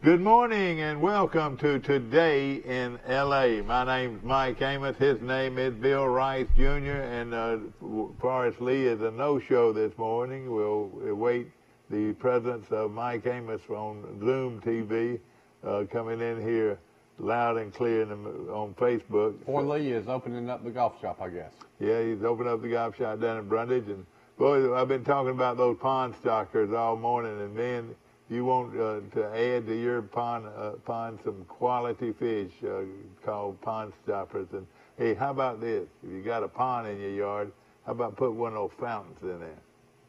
Good morning and welcome to Today in L.A. My name's Mike Amos. His name is Bill Rice Jr. And Forrest Lee is a no-show this morning. We'll await the presence of Mike Amos on Zoom TV coming in here loud and clear on Facebook. Or Lee is opening up the golf shop, I guess. Yeah, he's opened up the golf shop down in Brundidge. And boy, I've been talking about those pond stockers all morning, and then you want to add to your pond some quality fish called pond stoppers. And hey, how about this? If you got a pond in your yard, how about put one of those fountains in there?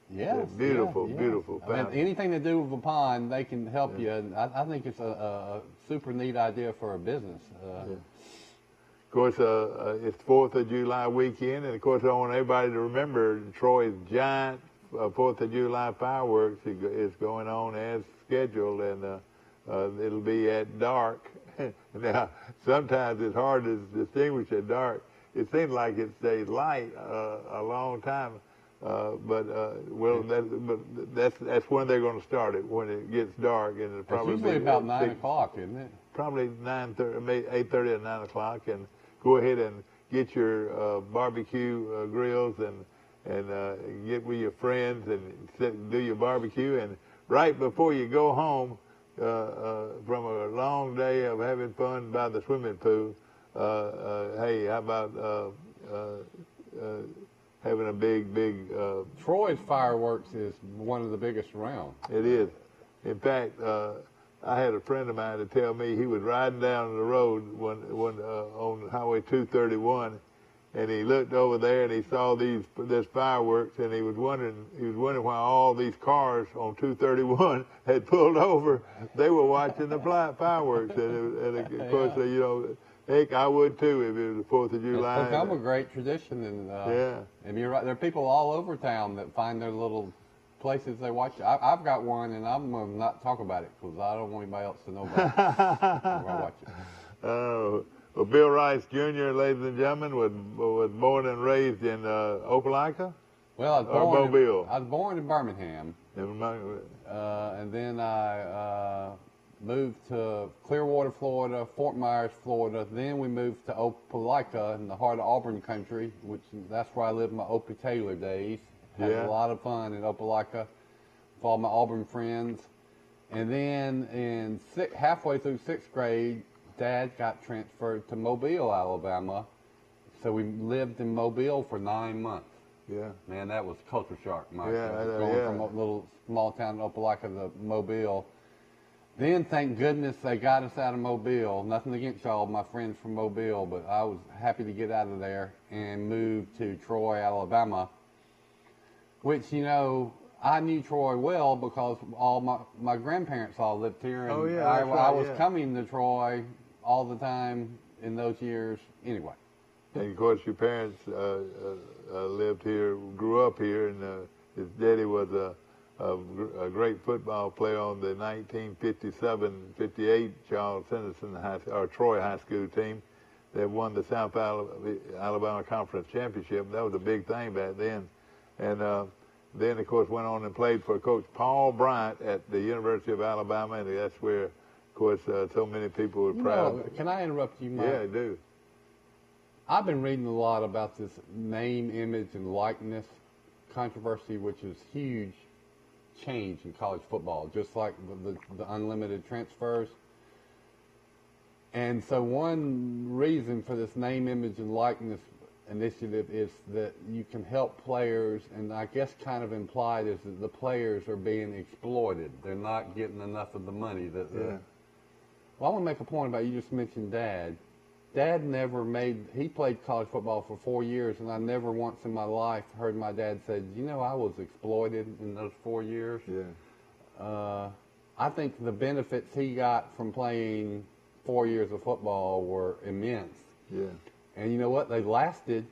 Yes, beautiful fountains. I mean, anything to do with a pond, they can help you. And I think it's a super neat idea for a business. Of course, it's 4th of July weekend, and of course, I want everybody to remember Troy's giant 4th of July fireworks is going on as scheduled, and it'll be at dark. Now, sometimes it's hard to distinguish at dark. It seems like it stays light a long time, but that's when they're going to start it, when it gets dark, and it'll probably it's usually be about 9 o'clock, isn't it? Probably 8:30 or 9 o'clock, and go ahead and get your barbecue grills and get with your friends and do your barbecue. And right before you go home from a long day of having fun by the swimming pool, hey, how about having a big... Troy's fireworks is one of the biggest around. It is. In fact, I had a friend of mine to tell me he was riding down the road on Highway 231, and he looked over there and he saw this fireworks, and he was wondering why all these cars on 231 had pulled over. They were watching the fireworks, and of course, you know, heck, I would too if it was the 4th of July. It's become a great tradition, and you're right. There are people all over town that find their little places they watch. I've got one, and I'm going to not talk about it because I don't want anybody else to know about it. I watch it. Oh. Well, Bill Rice Jr., ladies and gentlemen, was born and raised in Opelika? Well, Mobile? I was born in Birmingham. And then I moved to Clearwater, Florida, Fort Myers, Florida. Then we moved to Opelika in the heart of Auburn country, that's where I lived my Opie Taylor days. Had a lot of fun in Opelika with all my Auburn friends. And then halfway through 6th grade, Dad got transferred to Mobile, Alabama, so we lived in Mobile for 9 months. Yeah. Man, that was culture shock, Mike. Yeah, going from a little small town in Opelika to Mobile. Then, thank goodness, they got us out of Mobile. Nothing against y'all, my friends from Mobile, but I was happy to get out of there and move to Troy, Alabama, which, you know, I knew Troy well because all my grandparents all lived here, and I was coming to Troy all the time in those years anyway. And of course, your parents lived here, grew up here, and his daddy was a great football player on the 1957-58 Charles Henderson Troy High School team that won the South Alabama Conference Championship. That was a big thing back then. And then, of course, went on and played for Coach Paul Bryant at the University of Alabama, and that's where, of course, so many people were proud. Can I interrupt you, Mike? Yeah, I do. I've been reading a lot about this name, image, and likeness controversy, which is huge change in college football, just like the unlimited transfers. And so one reason for this name, image, and likeness initiative is that you can help players, and I guess kind of implied is that the players are being exploited. They're not getting enough of the money. Well, I want to make a point about, you just mentioned Dad. Dad he played college football for 4 years, and I never once in my life heard my dad say, you know, I was exploited in those 4 years. Yeah. I think the benefits he got from playing 4 years of football were immense. Yeah. And you know what? They lasted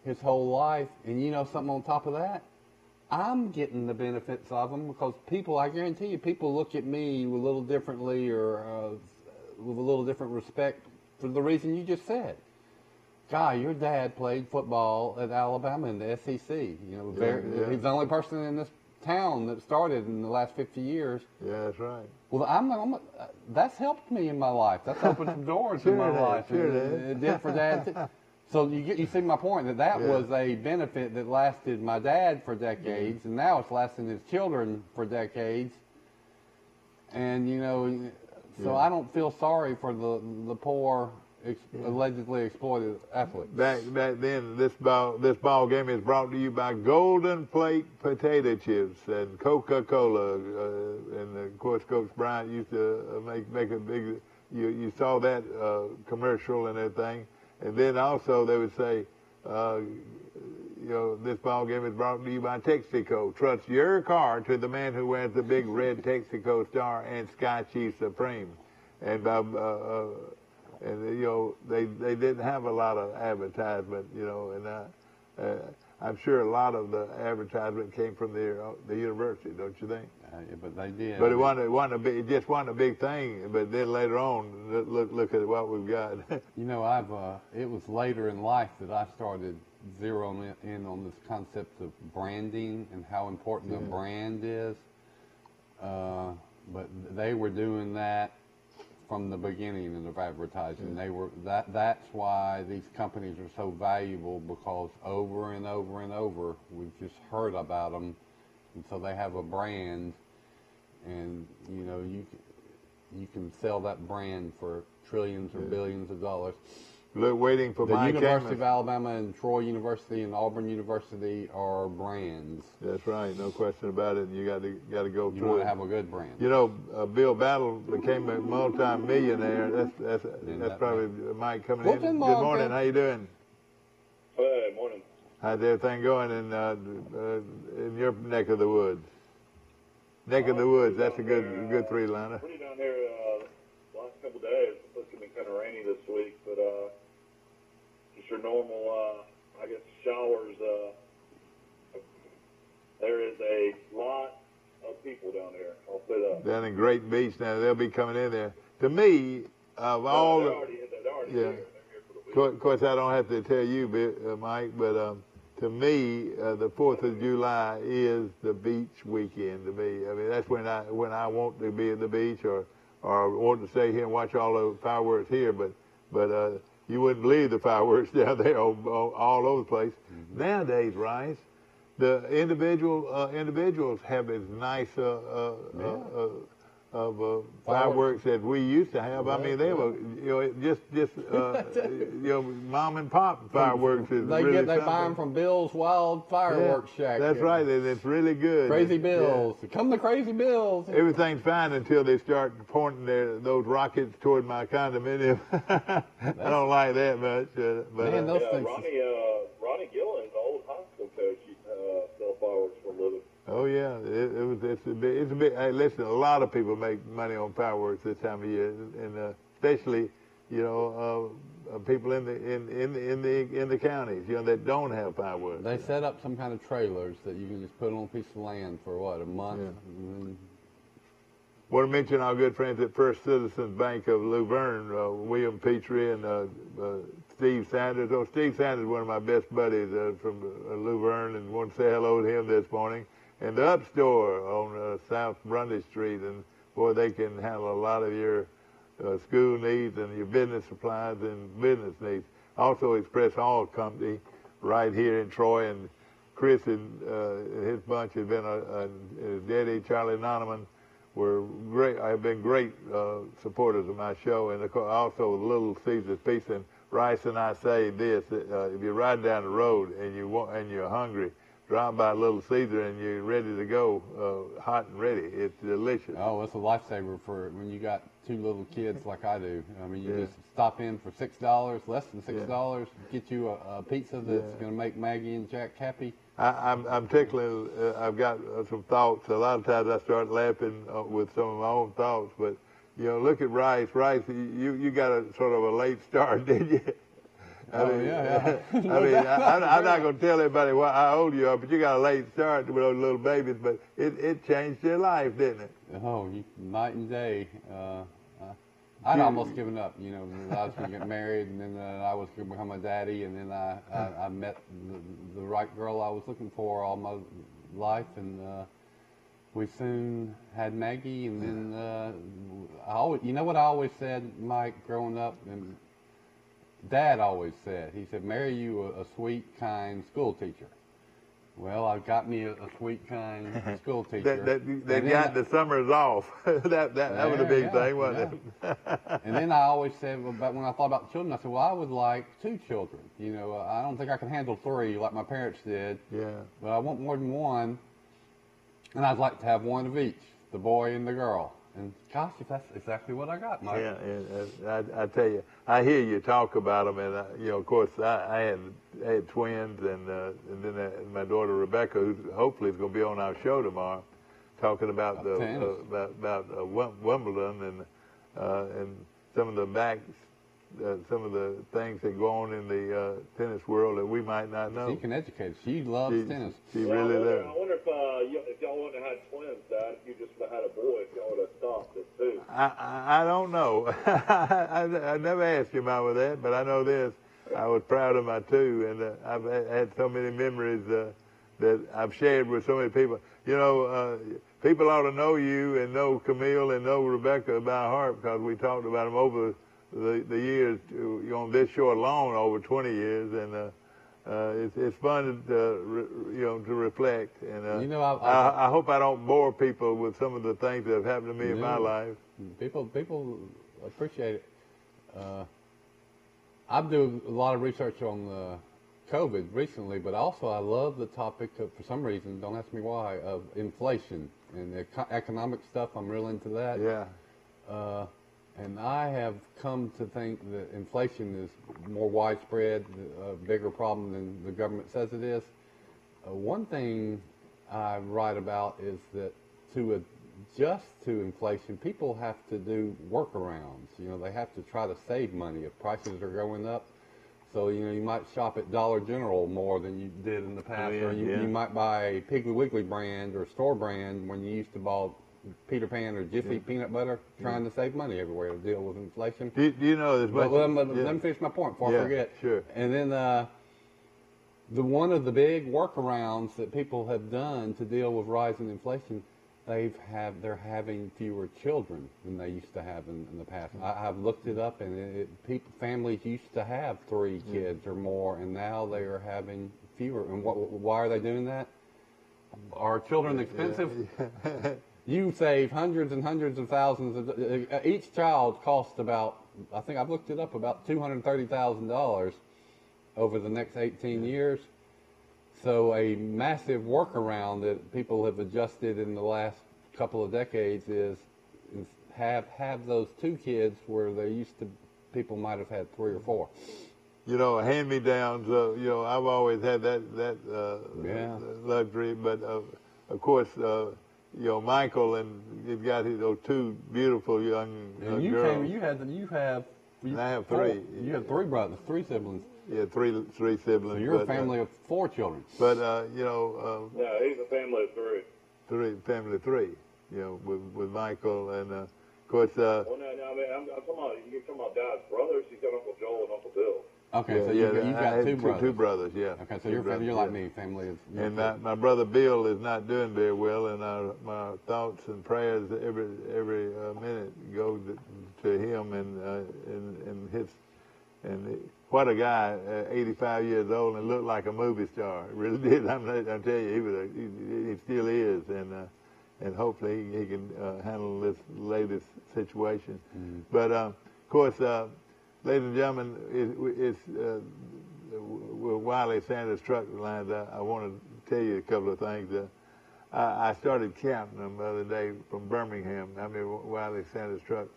his whole life. And you know something on top of that? I'm getting the benefits of them because I guarantee you, people look at me a little differently or with a little different respect for the reason you just said. Guy, your dad played football at Alabama in the SEC. You know, he's the only person in this town that started in the last 50 years. Yeah, that's right. Well, that's helped me in my life. That's opened some doors in my life. Sure It did for Dad too. So you see my point, that was a benefit that lasted my dad for decades, and now it's lasting his children for decades. And, so I don't feel sorry for the poor, allegedly exploited athlete. Back then, this ball game is brought to you by Golden Plate potato chips and Coca-Cola, and of course Coach Bryant used to make a big. You saw that commercial and everything, and then also they would say, this ball game is brought to you by Texaco. Trust your car to the man who wears the big red Texaco star and Sky Chief Supreme, and by. And they didn't have a lot of advertisement, and I'm sure a lot of the advertisement came from the university, don't you think? Yeah, but they did. But it just wasn't a big thing. But then later on, look at what we've got. It was later in life that I started zeroing in on this concept of branding and how important a brand is. But they were doing that from the beginning of advertising. That's why these companies are so valuable, because over and over and over we've just heard about them, and so they have a brand, and you can sell that brand for trillions or billions of dollars. Waiting for the University of Alabama and Troy University and Auburn University are brands. That's right, no question about it. And you got to go through. You want to have a good brand. Bill Battle became a multi-millionaire. That's probably Mike coming in. Good morning. How you doing? Good morning. How's everything going in your neck of the woods? Neck of the woods. That's a good three-liner. Pretty down there. The last couple of days, it's supposed to be kind of rainy this week, but just your normal, showers. There is a lot of people down there. I'll say that. Down in Great Beach now, they'll be coming in there. To me, of all they're already here. They're here for the week. Of course, I don't have to tell you, Mike, but to me, the 4th of July is the beach weekend. To me, I mean, that's when I want to be at the beach, or want to stay here and watch all the fireworks here. But you wouldn't believe the fireworks down there all over the place. Mm-hmm. Nowadays, Rice, the individuals have as nice fireworks that we used to have. I mean, they were just mom and pop fireworks. They buy them from Bill's Wild Fireworks Shack. That's right, and it's really good. Crazy Bills, come to Crazy Bills. Everything's fine until they start pointing those rockets toward my condominium. I don't like that much. But man, those things. Ronnie Gillen's old high school coach sell fireworks for a living. Oh yeah, it's a big. Hey, listen, a lot of people make money on fireworks this time of year, and especially, people in the counties, that don't have fireworks. They set up some kind of trailers that you can just put on a piece of land for a month. Yeah. Want to mention our good friends at First Citizens Bank of Luverne, William Petrie and Steve Sanders. Oh, Steve Sanders is one of my best buddies from Luverne, and want to say hello to him this morning. And the Up Store on South Brundidge Street, and boy, they can handle a lot of your school needs and your business supplies and business needs. Also, Express All Company right here in Troy, and Chris and his bunch have been his daddy, Charlie Noneman, were great. Have been great supporters of my show, and of course, also Little Caesar's Pizza. And Rice and I say this: if you're riding down the road and you're hungry, drop by Little Caesar and you're ready to go, hot and ready. It's delicious. Oh, it's a lifesaver for when you got two little kids like I do. I mean, you just stop in for $6, less than $6, get you a pizza that's going to make Maggie and Jack happy. I'm tickling. I've got some thoughts. A lot of times I start laughing with some of my own thoughts. But look at Rice. Rice, you got a sort of a late start, did you? I mean, I'm not going to tell everybody how old you are, but you got a late start with those little babies. But it changed your life, didn't it? Oh, night and day. I'd almost given up. I was going to get married, and then I was going to become a daddy, and then I met the right girl I was looking for all my life, and we soon had Maggie, and then I always, you know what I always said, Mike, growing up, and Dad always said, he said, marry you a sweet, kind school teacher. Well, I got me a sweet, kind school teacher. They got the summers off. that was a big thing, wasn't it? And then I always said, about when I thought about children, I said, well, I would like 2 children. You know, I don't think I can handle 3 like my parents did. Yeah. But I want more than 1, and I'd like to have 1 of each, the boy and the girl. And gosh, if that's exactly what I got, Mike. Yeah, and I tell you, I hear you talk about them, and you know, of course, I had twins, and then my daughter Rebecca, who hopefully is going to be on our show tomorrow, talking about Wimbledon and some of the things that go on in the tennis world that we might not know. She can educate us. She loves tennis. She really does. I wonder if y'all wouldn't have had twins, Dad, if you just would have had a boy, if y'all would have stopped it too. I don't know. I never asked your mama that, but I know this. I was proud of my 2, and I've had so many memories that I've shared with so many people. You know, people ought to know you and know Camille and know Rebecca by heart, because we talked about them over the years, on this show alone, over 20 years, and it's fun to reflect. And you know, I hope I don't bore people with some of the things that have happened to me in my life. People appreciate it. I'm doing a lot of research on COVID recently, but also I love the topic of, for some reason, don't ask me why, of inflation and economic stuff. I'm real into that. Yeah. And I have come to think that inflation is more widespread, a bigger problem than the government says it is. One thing I write about is that to adjust to inflation, people have to do workarounds. You know, they have to try to save money if prices are going up. So, you know, you might shop at Dollar General more than you did in the past, or you might buy a Piggly Wiggly brand or store brand when you used to buy Peter Pan or Jiffy peanut butter, trying to save money everywhere to deal with inflation. Do you know this? But let me finish my point before I forget. Sure. And then one of the big workarounds that people have done to deal with rising inflation, they're having fewer children than they used to have in the past. I've looked it up, and families used to have 3 kids or more, and now they are having fewer. And why are they doing that? Are children expensive? You save hundreds and hundreds of thousands. Each child costs about, I think I've looked it up, about $230,000 over the next 18 years. So a massive workaround that people have adjusted in the last couple of decades is have those 2 kids where they used to, people might have had 3 or 4. You know, hand-me-downs, you know, I've always had that luxury, but of course, you know, Michael, and you've got those 2 beautiful young girls. I have 3. You have 3 brothers, 3 siblings. Yeah, three siblings. So you're a family of 4 children. But you know, yeah, he's a family of 3. Family of 3. You know, with Michael, and of course. Well, no, I mean, I'm talking about, you're talking about Dad's brothers. He's got Uncle Joel and Uncle Bill. Okay, so you've got 2 brothers. 2 brothers, yeah. Okay, so you're like me, family of. And my brother Bill is not doing very well, and my thoughts and prayers every minute go to him and his. What a guy, 85 years old, and looked like a movie star. It really did. I tell you, he still is, and hopefully he can handle this latest situation. Mm-hmm. But of course, ladies and gentlemen, it's with Wiley Sanders Truck Lines. I want to tell you a couple of things. I started counting them the other day from Birmingham. I mean, Wiley Sanders Trucks.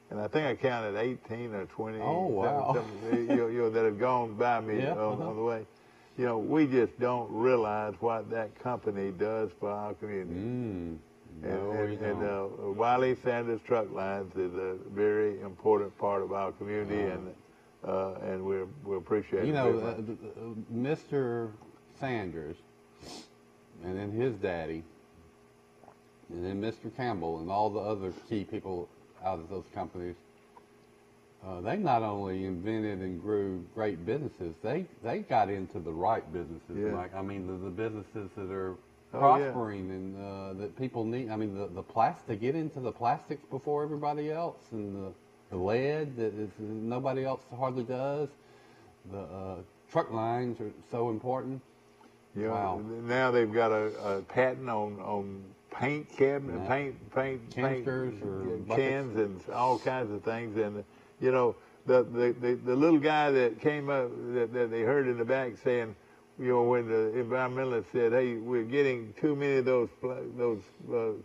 And I think I counted 18 or 20 that have gone by me on the way. You know, we just don't realize what that company does for our community. And Wiley Sanders Truck Lines is a very important part of our community, and we appreciate it. You know, Mr. Sanders, and then his daddy, and then Mr. Campbell, and all the other key people out of those companies, they not only invented and grew great businesses, they got into the right businesses. Yeah. Like, I mean, the businesses that are prospering, and that people need. I mean, the plastic, to get into the plastics before everybody else, and the lead that nobody else hardly does. The truck lines are so important. Yeah. Wow. Now they've got a patent on paint cabinet, paint canisters or cans and all kinds of things. And you know, the little guy that came up that they heard in the back saying, you know, when the environmentalist said, "Hey, we're getting too many of those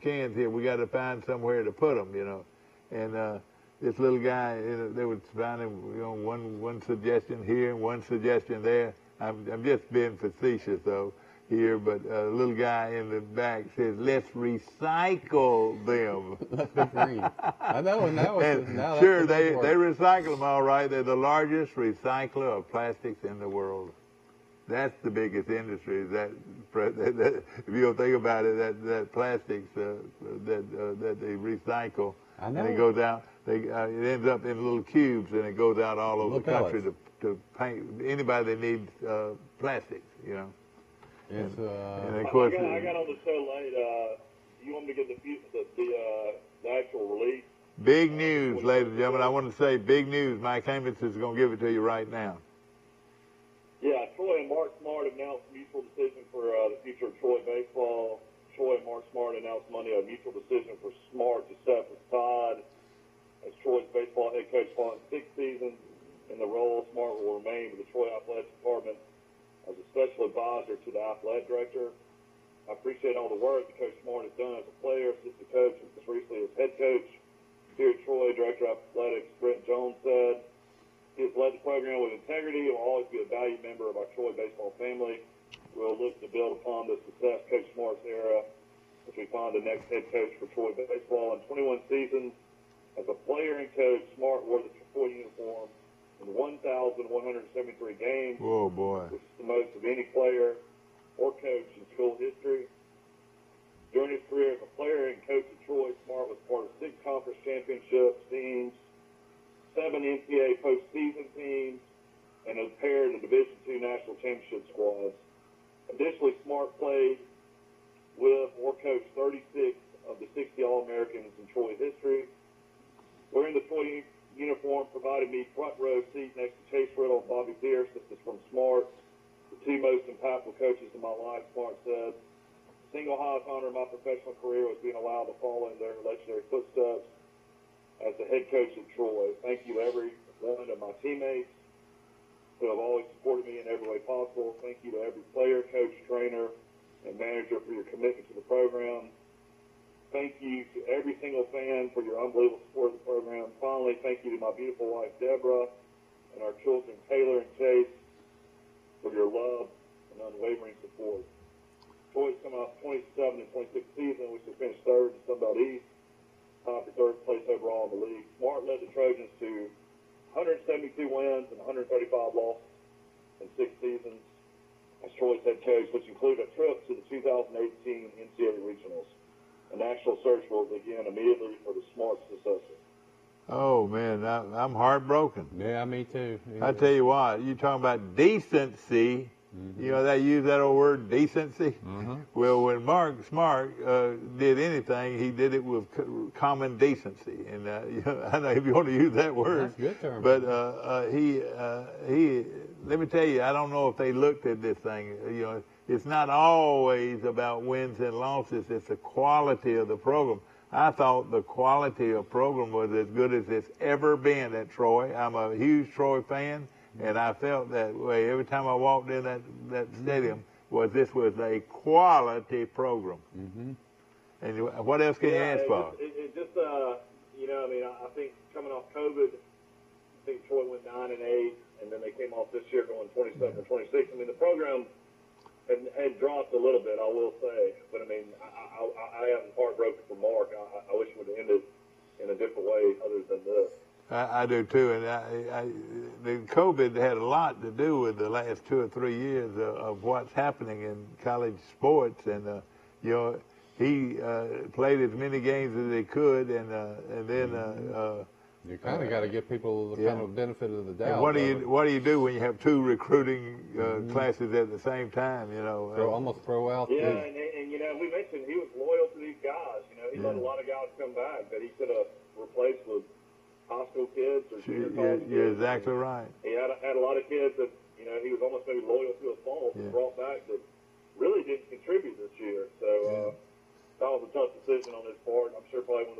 cans here. We got to find somewhere to put them," you know, and this little guy, they would find him, you know, one suggestion here and one suggestion there. I'm just being facetious though here, but a little guy in the back says, "Let's recycle them." I know, and now sure, they recycle them all right. They're the largest recycler of plastics in the world. That's the biggest industry. That if you don't think about it, that plastics that they recycle, and it goes out. It ends up in little cubes, and it goes out all over the country to paint anybody that needs plastics, you know. Yes, and of course, I got on the show late. You want me to get the actual release? Big news, ladies and gentlemen. I want to say big news. Mike Amos is going to give it to you right now. Yeah, Troy and Mark Smart announced mutual decision for the future of Troy baseball. Troy and Mark Smart announced Monday a mutual decision for Smart to step aside as Troy's baseball head coach following 6 seasons in the role. Smart will remain with the Troy Athletics Department as a special advisor to the athletic director. I appreciate all the work that Coach Smart has done as a player, assistant coach, and just recently as head coach. Here at Troy, Director of Athletics Brent Jones said, "He has led the program with integrity and will always be a valued member of our Troy baseball family. We'll look to build upon the success Coach Smart's era as we find the next head coach for Troy baseball." In 21 seasons, as a player and coach, Smart wore the Troy uniform in 1,173 games. Oh, boy. Which is the most of any player or coach in school history. During his career as a player and coach at Troy, Smart was part of 6 conference championship teams, 7 NCAA postseason teams, and has paired the Division II national championship squads. Additionally, Smart played with or coached 36 of the 60 All-Americans in Troy history. Wearing the Troy uniform provided me front row seat next to Chase Riddle and Bobby Pierce. This is from Smart, the 2 most impactful coaches in my life, Smart said. The single highest honor of my professional career was being allowed to follow in their legendary footsteps as the head coach at Troy. Thank you to every one of my teammates who have always supported me in every way possible. Thank you to every player, coach, trainer, and manager for your commitment to the program. Thank you to every single fan for your unbelievable support of the program. Finally, thank you to my beautiful wife, Deborah, and our children, Taylor and Chase, for your love and unwavering support. Troy's coming off 27 and 26 season, which has finished 3rd in Sunbelt East, tied for 3rd place overall in the league. Smart led the Trojans to 172 wins and 135 losses in 6 seasons as Troy's head coach, which included a trip to the 2018 NCAA Regionals. A national search will begin immediately for the Smart successor. Oh, man, I'm heartbroken. Yeah, me too. I tell you what, you talking about decency. You know, they use that old word, decency. Well, when Mark Smart did anything, he did it with common decency. And you know, I know if you want to use that word, that's a good term. But he let me tell you, I don't know if they looked at this thing. You know, it's not always about wins and losses. It's the quality of the program. I thought the quality of program was as good as it's ever been at Troy. I'm a huge Troy fan. And I felt that way every time I walked in that stadium. This was a quality program. And what else can you ask for? It just, you know, I mean, I think coming off COVID, I think Troy went 9 and 8, and then they came off this year going 27 and 26. I mean, the program had dropped a little bit, I will say. But I mean, I am heartbroken for Mark. I wish it would have ended in a different way other than this. I do too, and the COVID had a lot to do with the last 2 or 3 years of what's happening in college sports, and you know, he played as many games as he could, and then you kind of got to give people the kind of benefit of the doubt. And what do you do when you have 2 recruiting classes at the same time? You know, almost throw out. Yeah, and you we mentioned he was loyal to these guys. You know, he let a lot of guys come back that he could have replaced with high school kids or junior college kids. You're exactly right. He had a lot of kids that, you know, he was almost maybe loyal to a fault and brought back that really didn't contribute this year. So that was a tough decision on his part. I'm sure probably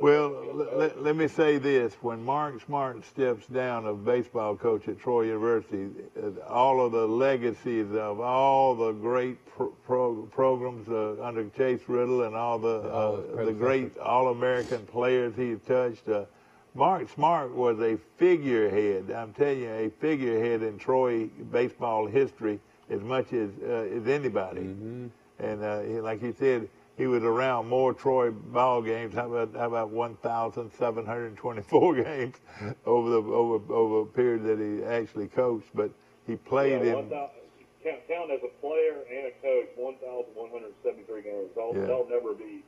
let me say this. When Mark Smart steps down of baseball coach at Troy University, all of the legacies of all the great programs under Chase Riddle and all the great All-American players he's touched, Mark Smart was a figurehead. I'm telling you, a figurehead in Troy baseball history as much as anybody. And like you said, he was around more Troy ball games. How about 1,724 games over a period that he actually coached? But he played in. Count as a player and a coach, 1,173 games. That'll never be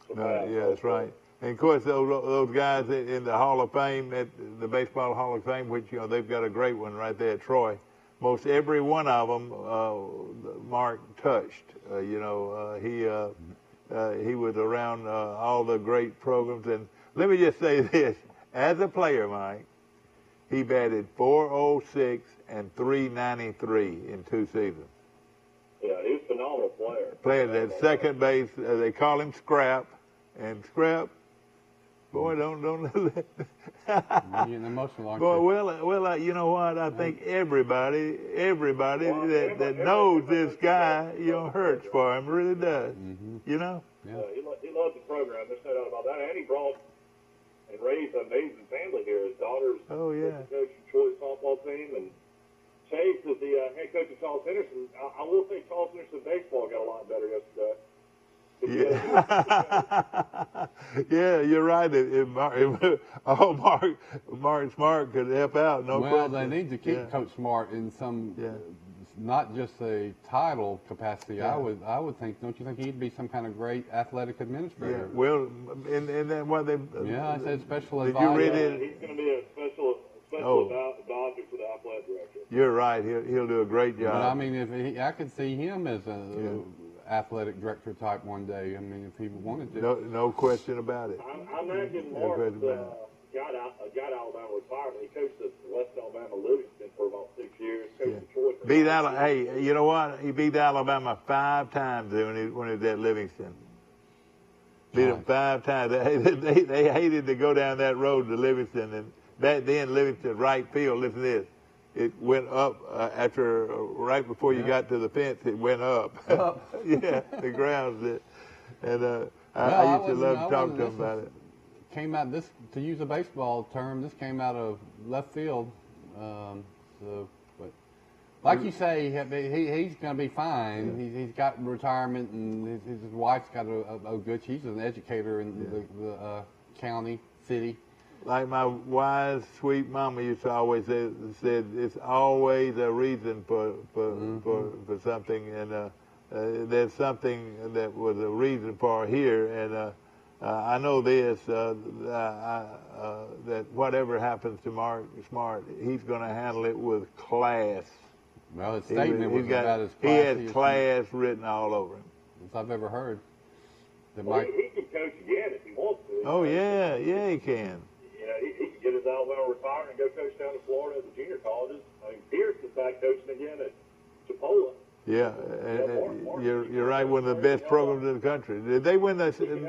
surpassed. Yeah, that's right. And of course, those guys in the Hall of Fame, at the Baseball Hall of Fame, which they've got a great one right there at Troy. Most every one of them, Mark touched. He was around all the great programs. And let me just say this: as a player, Mike, he batted .406 and .393 in 2 seasons. Yeah, he's a phenomenal player. Playing at second base, they call him Scrap, and Scrap. Boy, don't You're getting emotional, aren't boy, you? well, you know what? I think everybody that knows this guy, hurts for him. Really does. You know. Yeah. He loves the program. There's no doubt about that. And he brought and raised an amazing family here. His daughter's the coach of Troy's softball team, and Chase is the head coach of Charles Henderson. I will say Charles Henderson baseball got a lot better yesterday. Yeah, you're right. Mark Smart could help out. No question. They need to keep Coach Smart in some, not just a title capacity. Yeah. I would think. Don't you think he'd be some kind of great athletic administrator? Yeah. Well, and then what they. I said special Did advisor. you read it? He's going to be a special advisor for the athletic director. You're right. He'll do a great job. But I mean, I could see him as a athletic director type one day. I mean, if he wanted to. No question about it. I imagine Mark got Alabama retirement. He coached at West Alabama Livingston for about 6 years. Coached at Troy. Hey, you know what? He beat Alabama 5 times when he was at Livingston. Beat them 5 times. They hated to go down that road to Livingston, and back then Livingston right field. Listen to this. It went up right before you got to the fence. It went up. Yeah, the grounds did. And I used to love to talk to him about it. Came out to use a baseball term. This came out of left field. But like you say, he's going to be fine. He's got retirement, and his wife's got a good. She's an educator in the county, city. Like my wise, sweet mama used to always say, it's always a reason for something, and there's something that was a reason for here, and I know this, that whatever happens to Mark Smart, he's going to handle it with class. Well, his statement was about as classy. He had class written all over him. As I've ever heard. He can coach again if he wants to. Oh, yeah, he can. He could get his Alabama retirement and go coach down in Florida at the junior colleges. I mean, Pierce is back coaching again at Chipola. Yeah, you're right. One of the best programs in the country. Did they win that? He can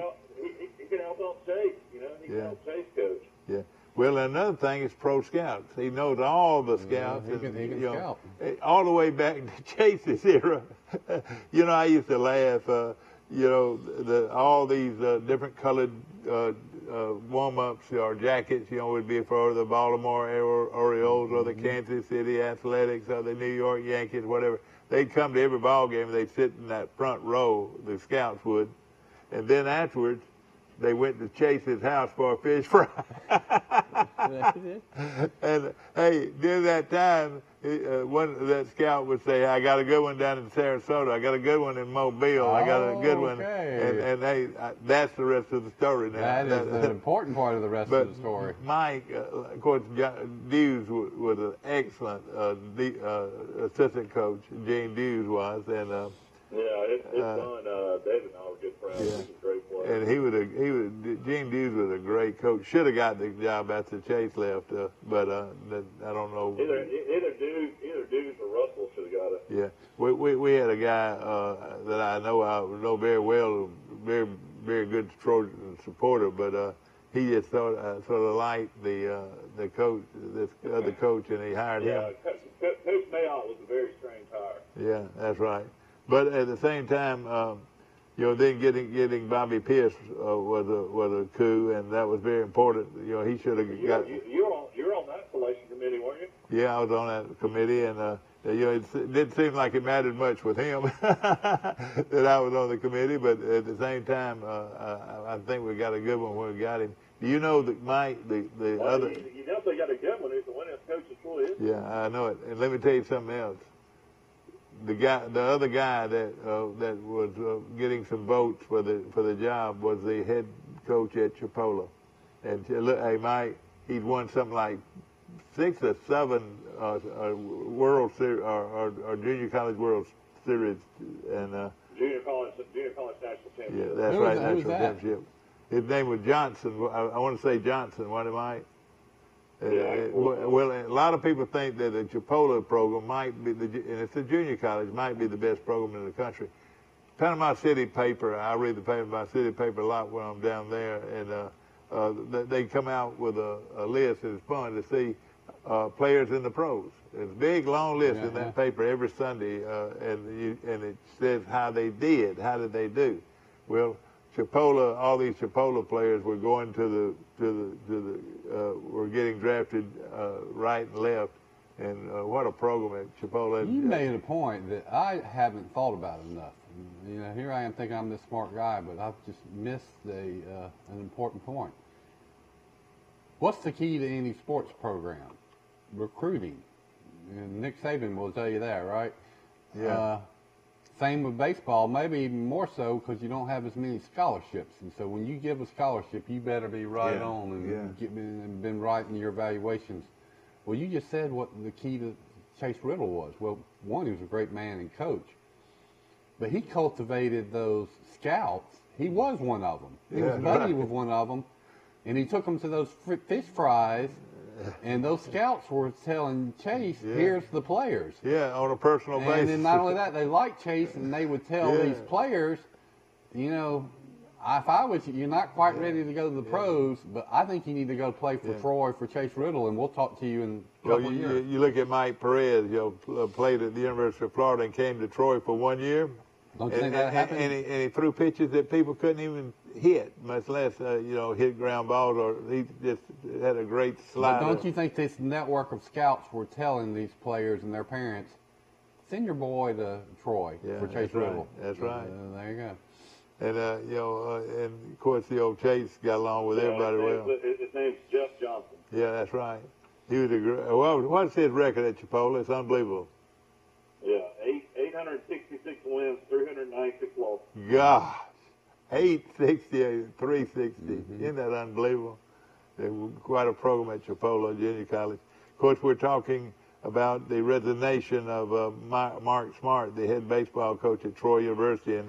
help out Chase. He can help Chase coach. Yeah. Well, another thing is pro scouts. He knows all the scouts. He can scout. All the way back to Chase's era. I used to laugh. All these different colored warm-ups or jackets, would be for the Baltimore Orioles or the Kansas City Athletics or the New York Yankees, whatever. They'd come to every ball game and they'd sit in that front row, the scouts would, and then afterwards they went to Chase's house for a fish fry. And hey, during that time, that scout would say, "I got a good one down in Sarasota. I got a good one in Mobile. I got a good one." And hey, that's the rest of the story now. That is an important part of the rest of the story. Mike, of course, Dews was an excellent assistant coach. Gene Dews was, and it's fun. David and I were good friends. Yeah. He's a great player. And Gene Dews was a great coach. Should have got the job after Chase left, but I don't know. Either Dews or Russell should have got it. Yeah, we had a guy that I know very well, very good Trojan supporter, but he just sort of liked the coach, this other coach, and he hired him. Yeah, Coach Mayotte was a very strange hire. Yeah, that's right. But at the same time, then getting Bobby Pierce was a coup, and that was very important. He should have got. You were on that selection committee, weren't you? Yeah, I was on that committee, and it didn't seem like it mattered much with him that I was on the committee. But at the same time, I think we got a good one when we got him. Do you know that Mike, other? You definitely got a good one. He's the winningest coach of Troy history. Yeah, I know it. And let me tell you something else. The other guy that was getting some votes for the job was the head coach at Chipola, and look, hey Mike, he'd won something like 6 or 7 World Series or Junior College World Series, and Junior college national championship. yeah, that's right, national championship. His name was Johnson. I want to say Johnson. What am I? Well, a lot of people think that the Chipola program might be, and it's a junior college, might be the best program in the country. Panama City paper, I read the Panama City paper a lot when I'm down there, and they come out with a list, and it's fun to see players in the pros. There's a big, long list in that paper every Sunday, and it says how they did, how did they do. Well, Chipola, all these Chipola players were going were getting drafted right and left, and what a program at Chipola. You made a point that I haven't thought about enough. Here I am thinking I'm this smart guy, but I've just missed an important point. What's the key to any sports program? Recruiting. And Nick Saban will tell you that, right? Yeah. Same with baseball, maybe even more so because you don't have as many scholarships. And so when you give a scholarship, you better be right on and been right in your evaluations. Well, you just said what the key to Chase Riddle was. Well, one, he was a great man and coach. But he cultivated those scouts. He was one of them. He was buddy with one of them. And he took them to those fish fries. And those scouts were telling Chase, here's the players. Yeah, on a personal basis. And then not only that, they liked Chase, and they would tell these players, if I was you, you're not quite ready to go to the pros, but I think you need to go play for Troy, for Chase Riddle, and we'll talk to you in a couple of years. You look at Mike Perez, played at the University of Florida and came to Troy for 1 year. Don't you think that happened? And he threw pitches that people couldn't even hit, much less, hit ground balls, or he just had a great slider. But don't you think this network of scouts were telling these players and their parents, send your boy to Troy for Chase Riddle? Right. That's right. There you go. And, and of course, the old Chase got along with everybody well. His name's Jeff Johnson. Yeah, that's right. He was what's his record at Chipola? It's unbelievable. Yeah, 866 wins, 396 losses. Gosh, 860, 360. Isn't that unbelievable? They were quite a program at Chipola Junior College. Of course, we're talking about the resignation of Mark Smart, the head baseball coach at Troy University,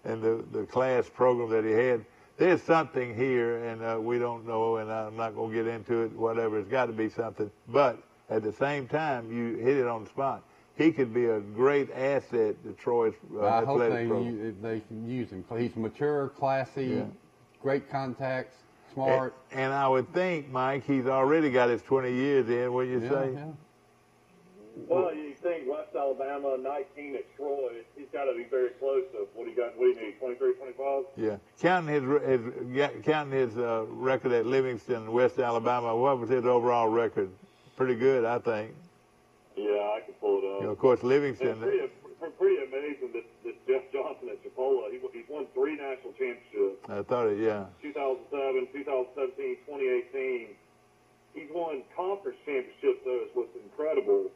and the class program that he had. There's something here, and we don't know, and I'm not going to get into it, whatever. It's got to be something. But at the same time, you hit it on the spot. He could be a great asset to Troy's athletic program. They can use him. He's mature, classy, great contacts, smart. And I would think, Mike, he's already got his 20 years in, wouldn't you say? Yeah. Well, you think West Alabama, 19 at Troy, he's got to be very close to what he needs, 23, 25? Yeah. Counting his record at Livingston, West Alabama, what was his overall record? Pretty good, I think. Yeah, I can pull it up. Of course, Livingston. It's pretty amazing that Jeff Johnson at Chipola, he's won 3 national championships. I thought it, 2007, 2017, 2018. He's won conference championships, though, is what's incredible.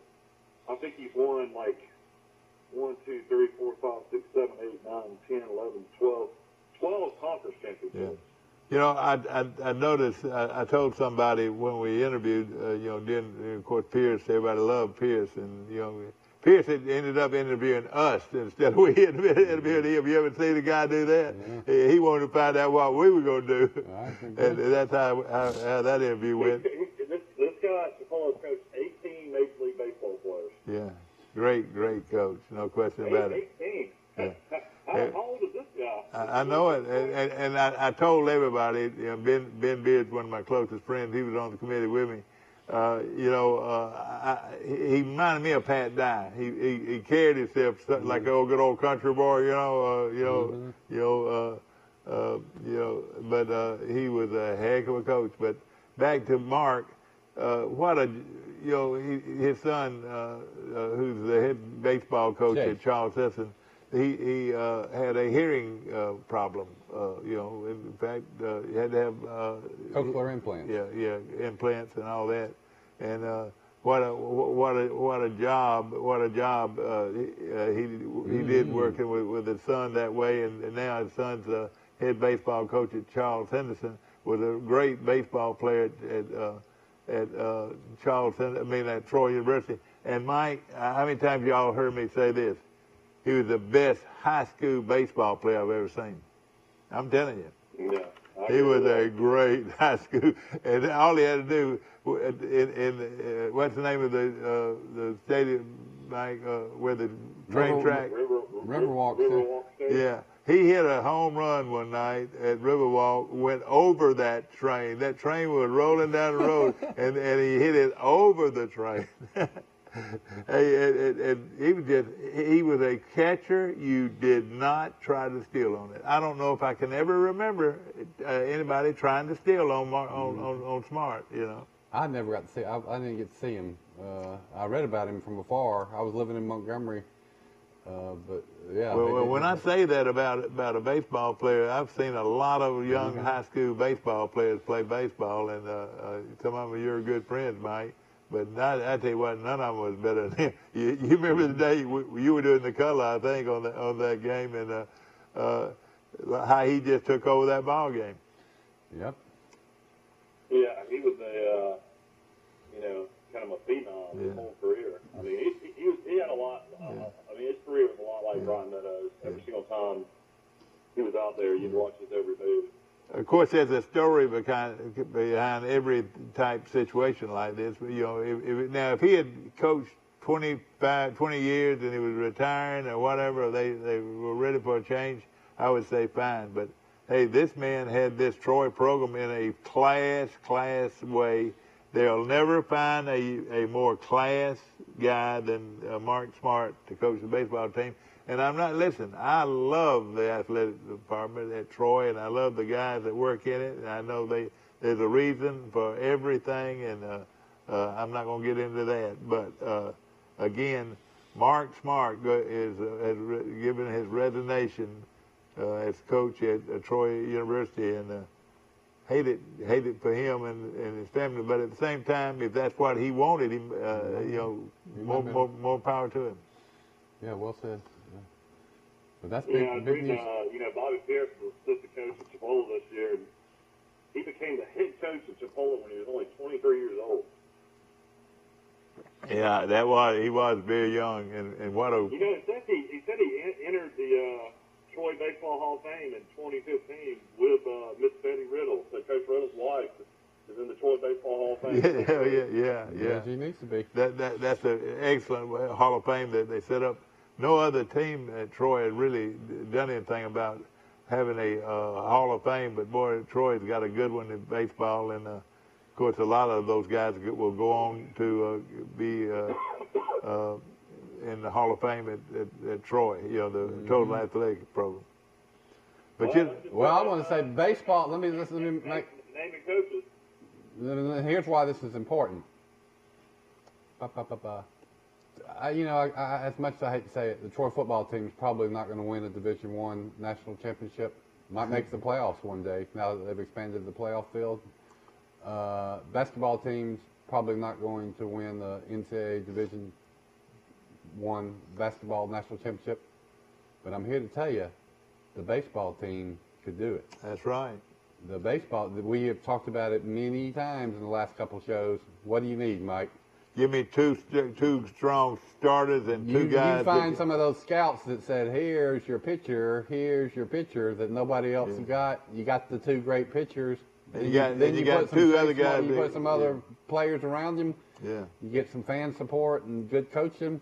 I think he's won 1, 2, 3, 4, 5, 6, 7, 8, 9, 10, 11, 12 conference championships. Yeah. I noticed, I told somebody when we interviewed, of course, Pierce, everybody loved Pierce, and, Pierce had ended up interviewing us instead of we interviewing him. You ever seen a guy do that? He wanted to find out what we were going to do. And that's how that interview went. This guy, Chipotle, coached 18 Major League Baseball players. Yeah. Great coach. No question about it. 18. Yeah. How old is this guy? I know it, and I told everybody. You know, Ben Beard's one of my closest friends. He was on the committee with me. He reminded me of Pat Dye. He carried himself like an good old country boy. But he was a heck of a coach. But back to Mark, his son, who's the head baseball coach at Charles Sisson. He had a hearing problem. In fact, he had to have cochlear implants. Yeah, implants and all that. And what a job he did working with his son that way. And now his son's head baseball coach at Charles Henderson, was a great baseball player at at Troy University. And Mike, how many times y'all heard me say this? He was the best high school baseball player I've ever seen. I'm telling you. Yeah. He was a great high school, and all he had to do in what's the name of the stadium, Mike, where the train track? Riverwalk. Yeah. He hit a home run one night at Riverwalk, went over that train. That train was rolling down the road, and he hit it over the train. He was a catcher you did not try to steal on it. I don't know if I can ever remember anybody trying to steal on Smart, I never got to see. I didn't get to see him. I read about him from afar. I was living in Montgomery, but yeah. Well, when I say that about a baseball player, I've seen a lot of young high school baseball players play baseball, and some of them you're good friends, Mike. But I tell you what, none of them was better than him. You remember the day you were doing the color, I think, on that game, and how he just took over that ball game. Yep. Yeah, he was kind of a phenom his whole career. I mean, he had a lot. His career was a lot like Brian Meadows. Every single time he was out there, you'd watch his every move. Of course, there's a story behind every type situation like this. If he had coached 20 years and he was retiring or whatever, they were ready for a change, I would say fine. But hey, this man had this Troy program in a class way. They'll never find a more class guy than Mark Smart to coach the baseball team. And I love the athletic department at Troy, and I love the guys that work in it. And I know there's a reason for everything, and I'm not going to get into that. But, again, Mark Smart has given his resignation as coach at Troy University, and hate it for him and his family. But at the same time, if that's what he wanted, more power to him. Yeah, well said. But that's big news. Bobby Pierce was assistant coach at Chipotle this year, and he became the head coach at Chipotle when he was only 23 years old. Yeah, he was very young, and what a. He said he entered the Troy Baseball Hall of Fame in 2015 with Miss Betty Riddle. So Coach Riddle's wife is in the Troy Baseball Hall of Fame. Yeah. She needs to be. That's an excellent Hall of Fame that they set up. No other team at Troy had really done anything about having a Hall of Fame, but boy, Troy's got a good one in baseball, and of course, a lot of those guys will go on to be in the Hall of Fame at Troy. The total athletic program. But I want to say baseball. Let me make. Naming coaches. Here's why this is important. As much as I hate to say it, the Troy football team is probably not going to win a Division I national championship. Might make the playoffs one day now that they've expanded the playoff field. Basketball team's probably not going to win the NCAA Division I basketball national championship. But I'm here to tell you, the baseball team could do it. That's right. The baseball, we have talked about it many times in the last couple of shows. What do you need, Mike? Give me two strong starters and two guys. You find some of those scouts that said, here's your pitcher, that nobody else got. You got the two great pitchers. And you got two other guys. You put some other players around him. Yeah. You get some fan support and good coaching.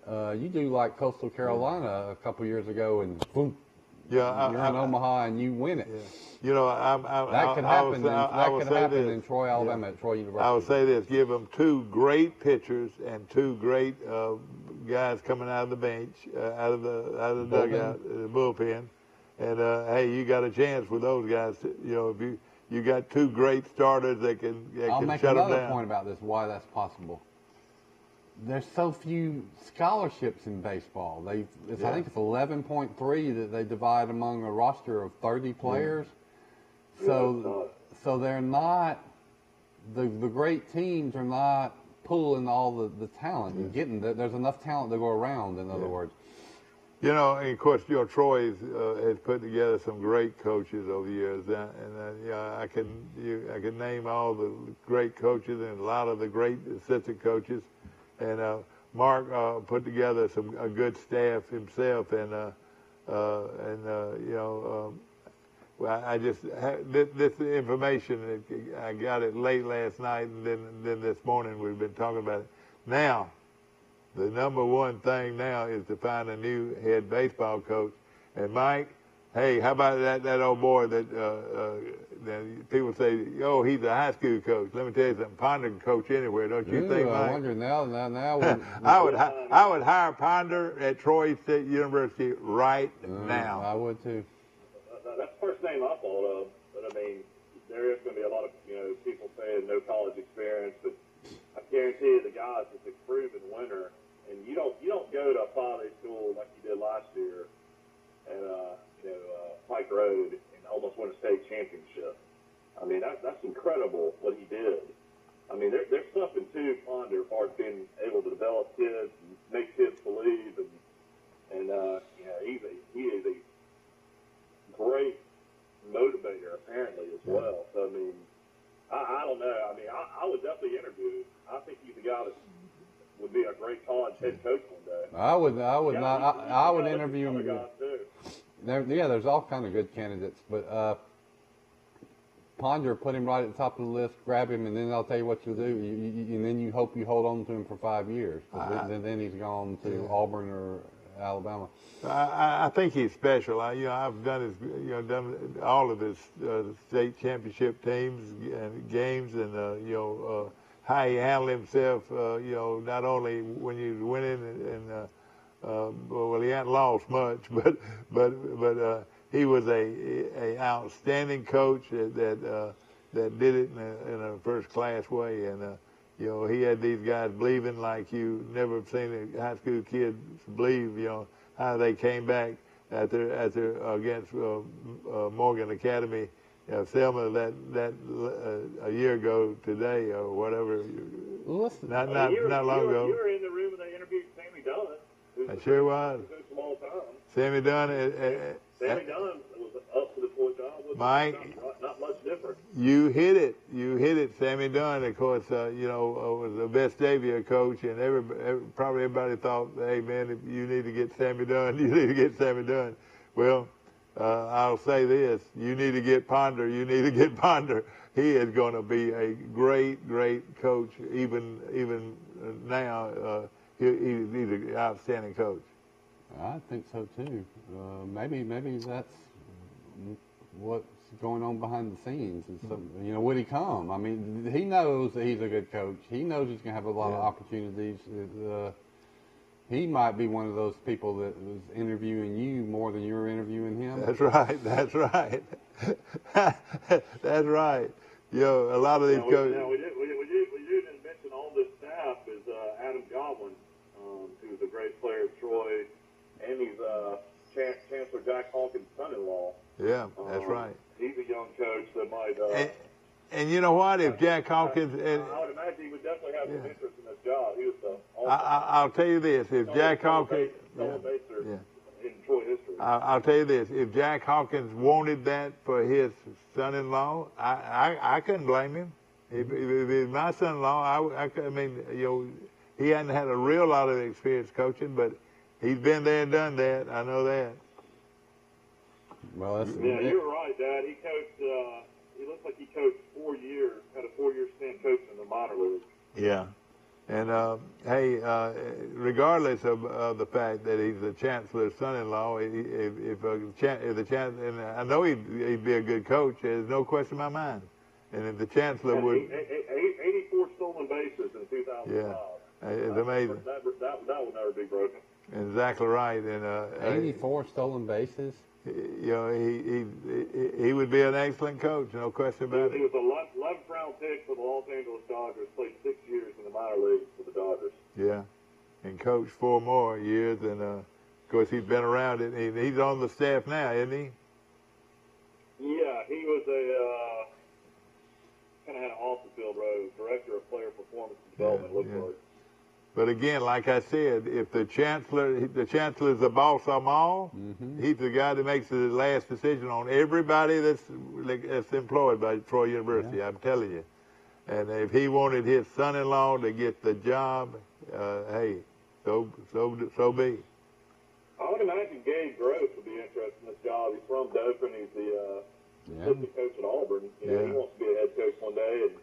You do like Coastal Carolina a couple years ago, and boom, you're in Omaha and you win it. Yeah. You know, that could happen. That could happen in Troy, Alabama, at Troy University. I would say this: give them two great pitchers and two great guys coming out of the bench, out of the dugout, the bullpen, and hey, you got a chance with those guys. You know, if you got two great starters that can shut them down. I'll make another point about this. Why that's possible. There's so few scholarships in baseball. I think it's 11.3 that they divide among a roster of 30 players. So they're not, the great teams are not pulling all the talent and getting, there's enough talent to go around, in other words. You know, and of course, Troy has put together some great coaches over the years, and I can name all the great coaches and a lot of the great assistant coaches. And Mark put together a good staff himself, and I just this information, I got it late last night, and then this morning we've been talking about it. Now, the number one thing now is to find a new head baseball coach. And Mike, hey, how about that old boy that people say, oh, he's a high school coach. Let me tell you something. Ponder can coach anywhere, don't you think, Mike? I wonder now. I would hire Ponder at Troy State University right now. I would too. That's the first name I thought of. But I mean, there is going to be a lot of people saying no college experience, but I guarantee you the guys that's a proven winner, and you don't go to a 5A school like you did last year, and Pike Road, and almost win a state championship. I mean, that's incredible what he did. I mean, there's something to Ponder as far as being able to develop kids and make kids believe, and he is a great motivator apparently as well. So I mean, I don't know. I mean, I would definitely interview. I think he's a guy that would be a great college head coach one day. I would interview him. There's all kind of good candidates, but Ponder, put him right at the top of the list, grab him, and then I'll tell you what you'll do. And then you hope you hold on to him for 5 years. Then he's gone to Auburn or Alabama. I think he's special. I've done all of his state championship teams and games, and how he handled himself. Not only when he was winning and he hadn't lost much, but he was a outstanding coach that did it in a first class way, and he had these guys believing like you never seen a high school kid believe. How they came back after against Morgan Academy, Selma that a year ago today or whatever. Not long ago. You were in the room when they interviewed Sammy Dunn. I sure was. Sammy Dunn. Sammy Dunn was up to the full job. Mike, not much different. You hit it. Sammy Dunn, of course, was the Vestavia coach, and probably everybody thought, hey man, if you need to get Sammy Dunn, you need to get Sammy Dunn. Well, I'll say this: you need to get Ponder. You need to get Ponder. He is going to be a great coach. Even now, he's an outstanding coach. I think so too. Maybe that's what's going on behind the scenes. Would he come? I mean, he knows that he's a good coach. He knows he's going to have a lot of opportunities. He might be one of those people that was interviewing you more than you were interviewing him. That's right. That's right. A lot of these coaches. We didn't mention on this staff is Adam Godwin, who's a great player at Troy, and he's Chancellor Jack Hawkins' son-in-law. Yeah, that's right. He's a young coach that might. And you know what? If Jack Hawkins, I would imagine he would definitely have some interest in this job. He was I'll tell you this: if Jack Hawkins, in Troy history. I'll tell you this: if Jack Hawkins wanted that for his son-in-law, I couldn't blame him. If my son-in-law, I mean, he hadn't had a real lot of experience coaching, but he's been there and done that. I know that. Well, yeah, you're right, Dad. He coached. He looks like he coached 4 years. Had a 4-year stint coaching in the minor league. Yeah, and hey, regardless of the fact that he's the chancellor's son-in-law, if the chancellor, and I know he'd be a good coach. There's no question in my mind. And if the chancellor would, 84 stolen bases in 2005. Yeah, it's amazing. That will never be broken. Exactly right. And 84 stolen bases. He would be an excellent coach, no question about He it. was a 11th round pick for the Los Angeles Dodgers. Played 6 years in the minor leagues for the Dodgers. Yeah, and coached 4 more years, and of course he's been around it. He's on the staff now, isn't he? Yeah, he was kind of had an off-the-field role, director of player performance and development. Looks like. But again, like I said, if the chancellor's the boss of them all, he's the guy that makes the last decision on everybody that's employed by Troy University. I'm telling you. And if he wanted his son-in-law to get the job, hey, so be. I would imagine Gabe Gross would be interested in this job. He's from Dothan. He's the assistant coach at Auburn. He wants to be a head coach one day, and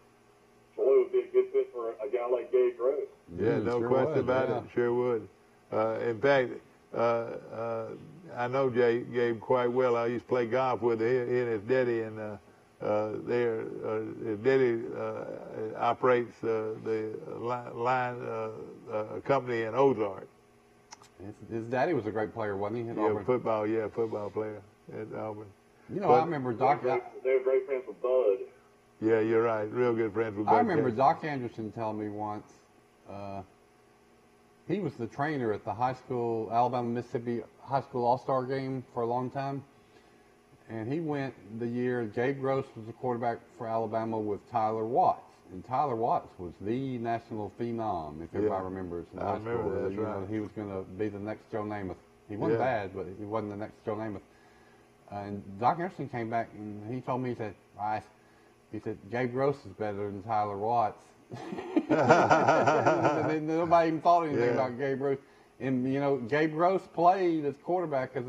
Troy would be a good fit for a guy like Gabe Gross. Yeah, no sure question would, about it. Sure would. In fact, I know Gabe quite well. I used to play golf with him, he and his daddy, and his daddy operates the line company in Ozark. His daddy was a great player, wasn't he? At Auburn? Football player at Auburn. I remember Doc. They were great friends with Bud. Yeah, you're right. Real good friends with Bud. I remember Doc Anderson telling me once he was the trainer at the Alabama-Mississippi High School All-Star game for a long time. And he went the year Gabe Gross was the quarterback for Alabama with Tyler Watts. And Tyler Watts was the national phenom, if everybody remembers. I remember that, that's right. He was going to be the next Joe Namath. He wasn't bad, but he wasn't the next Joe Namath. And Doc Anderson came back and he told me, he said, Gabe Gross is better than Tyler Watts. Nobody even thought anything about Gabe Gross. And, Gabe Gross played as quarterback as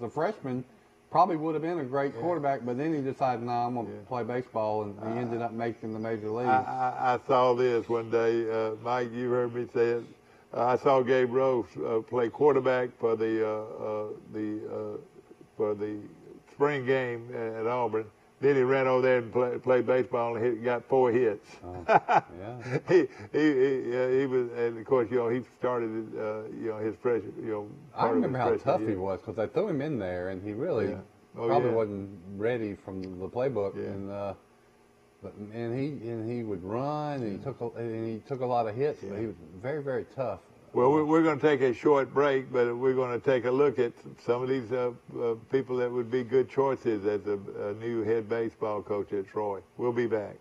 a freshman. Probably would have been a great quarterback, but then he decided, I'm going to play baseball, and he ended up making the major leagues. I saw this one day. Mike, you heard me say it. I saw Gabe Gross play quarterback for the spring game at Auburn. Then he ran over there and played baseball and got 4 hits. He was, and of course, he started, his freshman, I remember how tough he was because they threw him in there, and he really probably wasn't ready from the playbook. And he would run, and he took a lot of hits, but he was very, very tough. Well, we're going to take a short break, but we're going to take a look at some of these people that would be good choices as a new head baseball coach at Troy. We'll be back.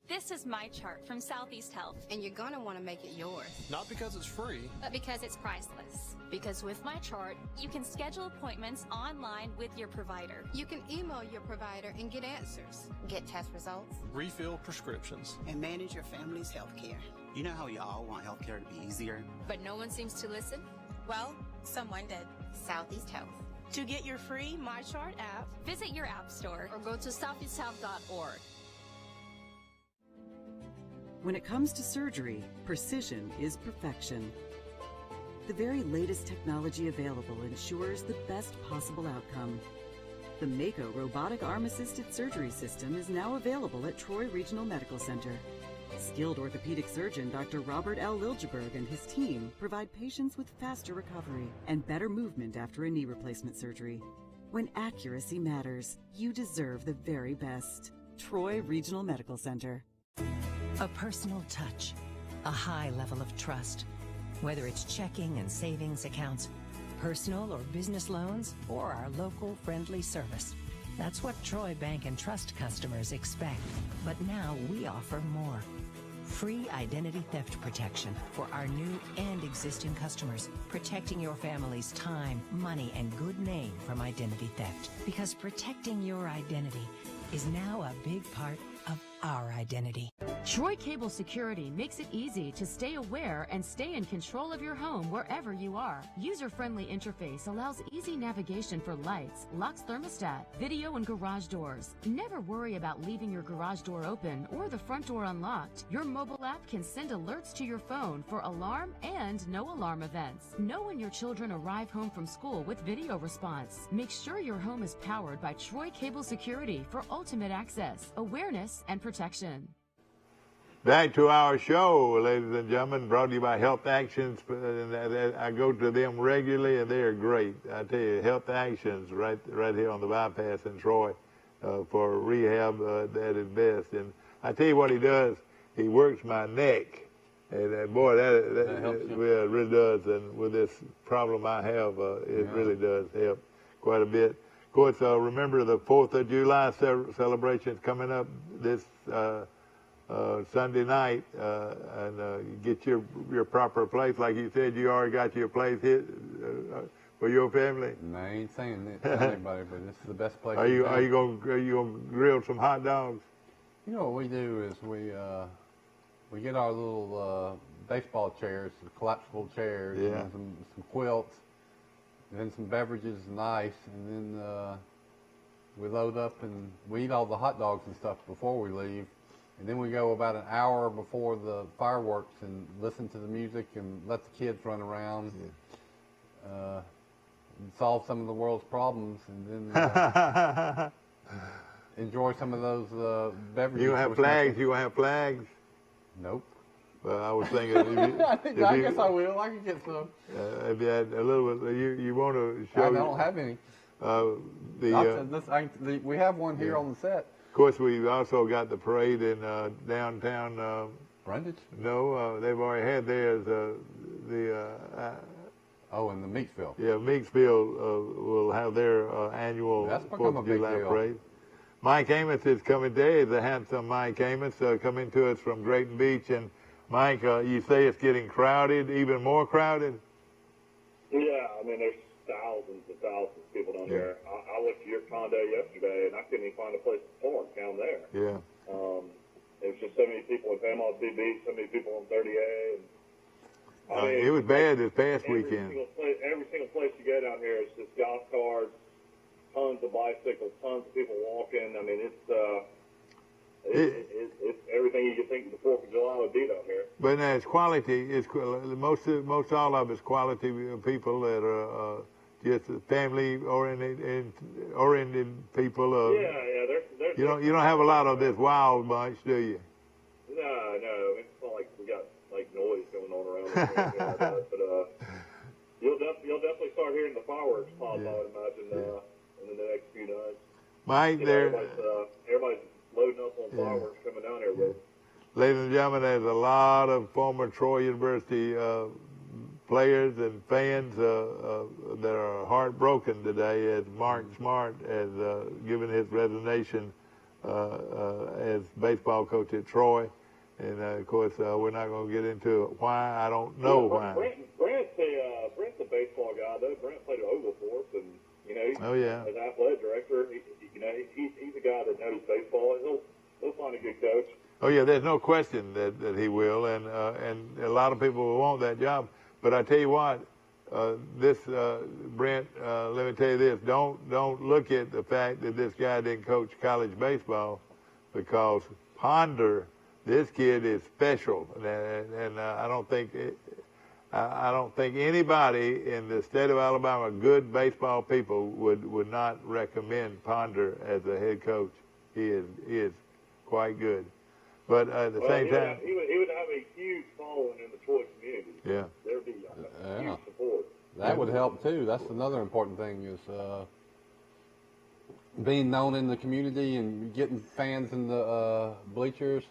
This is my chart from Southeast Health. And you're going to want to make it yours. Not because it's free, but because it's priceless. Because with my chart, you can schedule appointments online with your provider. You can email your provider and get answers. Get test results. refill prescriptions. And manage your family's health care. You know how we all want health care to be easier? But no one seems to listen? Well, someone did. Southeast Health. To get your free My Chart app, visit your app store or go to southeasthealth.org. When it comes to surgery, precision is perfection. The very latest technology available ensures the best possible outcome. The Mako Robotic Arm-Assisted Surgery System is now available at Troy Regional Medical Center. Skilled orthopedic surgeon Dr. Robert L. Liljeberg and his team provide patients with faster recovery and better movement after a knee replacement surgery. When accuracy matters, you deserve the very best. Troy Regional Medical Center. A personal touch, a high level of trust. Whether it's checking and savings accounts, personal or business loans, or our local friendly service. That's what Troy Bank and Trust customers expect. But now we offer more. Free identity theft protection for our new and existing customers, protecting your family's time, money, and good name from identity theft. Because protecting your identity is now a big part of our identity. Troy Cable Security makes it easy to stay aware and stay in control of your home wherever you are. User-friendly interface allows easy navigation for lights, locks thermostat, video and garage doors. Never worry about leaving your garage door open or the front door unlocked. Your mobile app can send alerts to your phone for alarm and no alarm events. Know when your children arrive home from school with video response. Make sure your home is powered by Troy Cable Security for ultimate access, awareness, and protection. Back to our show, ladies and gentlemen, brought to you by Health Actions. I go to them regularly, and they are great. I tell you, Health Actions right here on the bypass in Troy for rehab at its best. And I tell you what he does, he works my neck. And boy, that helps you. Yeah, it really does. And with this problem I have, it really does help quite a bit. Of course, remember the 4th of July celebrations coming up this Sunday night, and get your proper place. Like you said, you already got your place hit for your family. No, I ain't saying it to anybody, but this is the best place. Are you gonna grill some hot dogs? You know what we do is we get our little baseball chairs, collapsible chairs, and some quilts, and then some beverages and ice, and then we load up and we eat all the hot dogs and stuff before we leave. And then we go about an hour before the fireworks and listen to the music and let the kids run around, and solve some of the world's problems, and then enjoy some of those beverages. You gonna have flags? You gonna have flags? Nope. Well, I was thinking. I guess I will. I can get some. If you had a little bit, you want to show? I don't have any. We have one here on the set. Of course, we've also got the parade in downtown. Brundidge? No, they've already had theirs. Oh, in the Meeksville. Yeah, Meeksville will have their annual 4th of July parade. Mike Amos is coming today. The handsome Mike Amos coming to us from Grayton Beach. And Mike, you say it's getting crowded, even more crowded? Yeah, I mean, there's thousands of people down there. I went to your condo yesterday, and I couldn't even find a place to park down there. Yeah. There's just so many people in Panama City Beach, so many people on 30A. And, it was bad this past weekend. Every single place you go down here is just golf carts, tons of bicycles, tons of people walking. I mean, it's everything you could think the 4th of July would be down here. But now it's quality. It's most all of it's quality people that are just family-oriented people. Yeah. You don't have a lot of this wild bunch, do you? No. It's not like we got like noise going on around here. But you'll definitely start hearing the fireworks pop. I would imagine in the next few nights. Mike, everybody's loading up on fireworks coming down here. But ladies and gentlemen, there's a lot of former Troy University players and fans that are heartbroken today as Mark Smart has given his resignation as baseball coach at Troy. And, of course, we're not going to get into why. I don't know why. Brent's a baseball guy, though. Brent played at Oval for us, and, as athletic director, he's a guy that knows baseball. He'll find a good coach. Oh, yeah, there's no question that he will, and a lot of people will want that job. But I tell you what, Brent, let me tell you this. Don't look at the fact that this guy didn't coach college baseball, because this kid is special, and I don't think anybody in the state of Alabama, good baseball people, would not recommend Ponder as a head coach. He is quite good, but at the same time, he would have a huge following in the Troy community. Yeah, there'd be huge support. That would help too. That's another important thing is being known in the community and getting fans in the bleachers.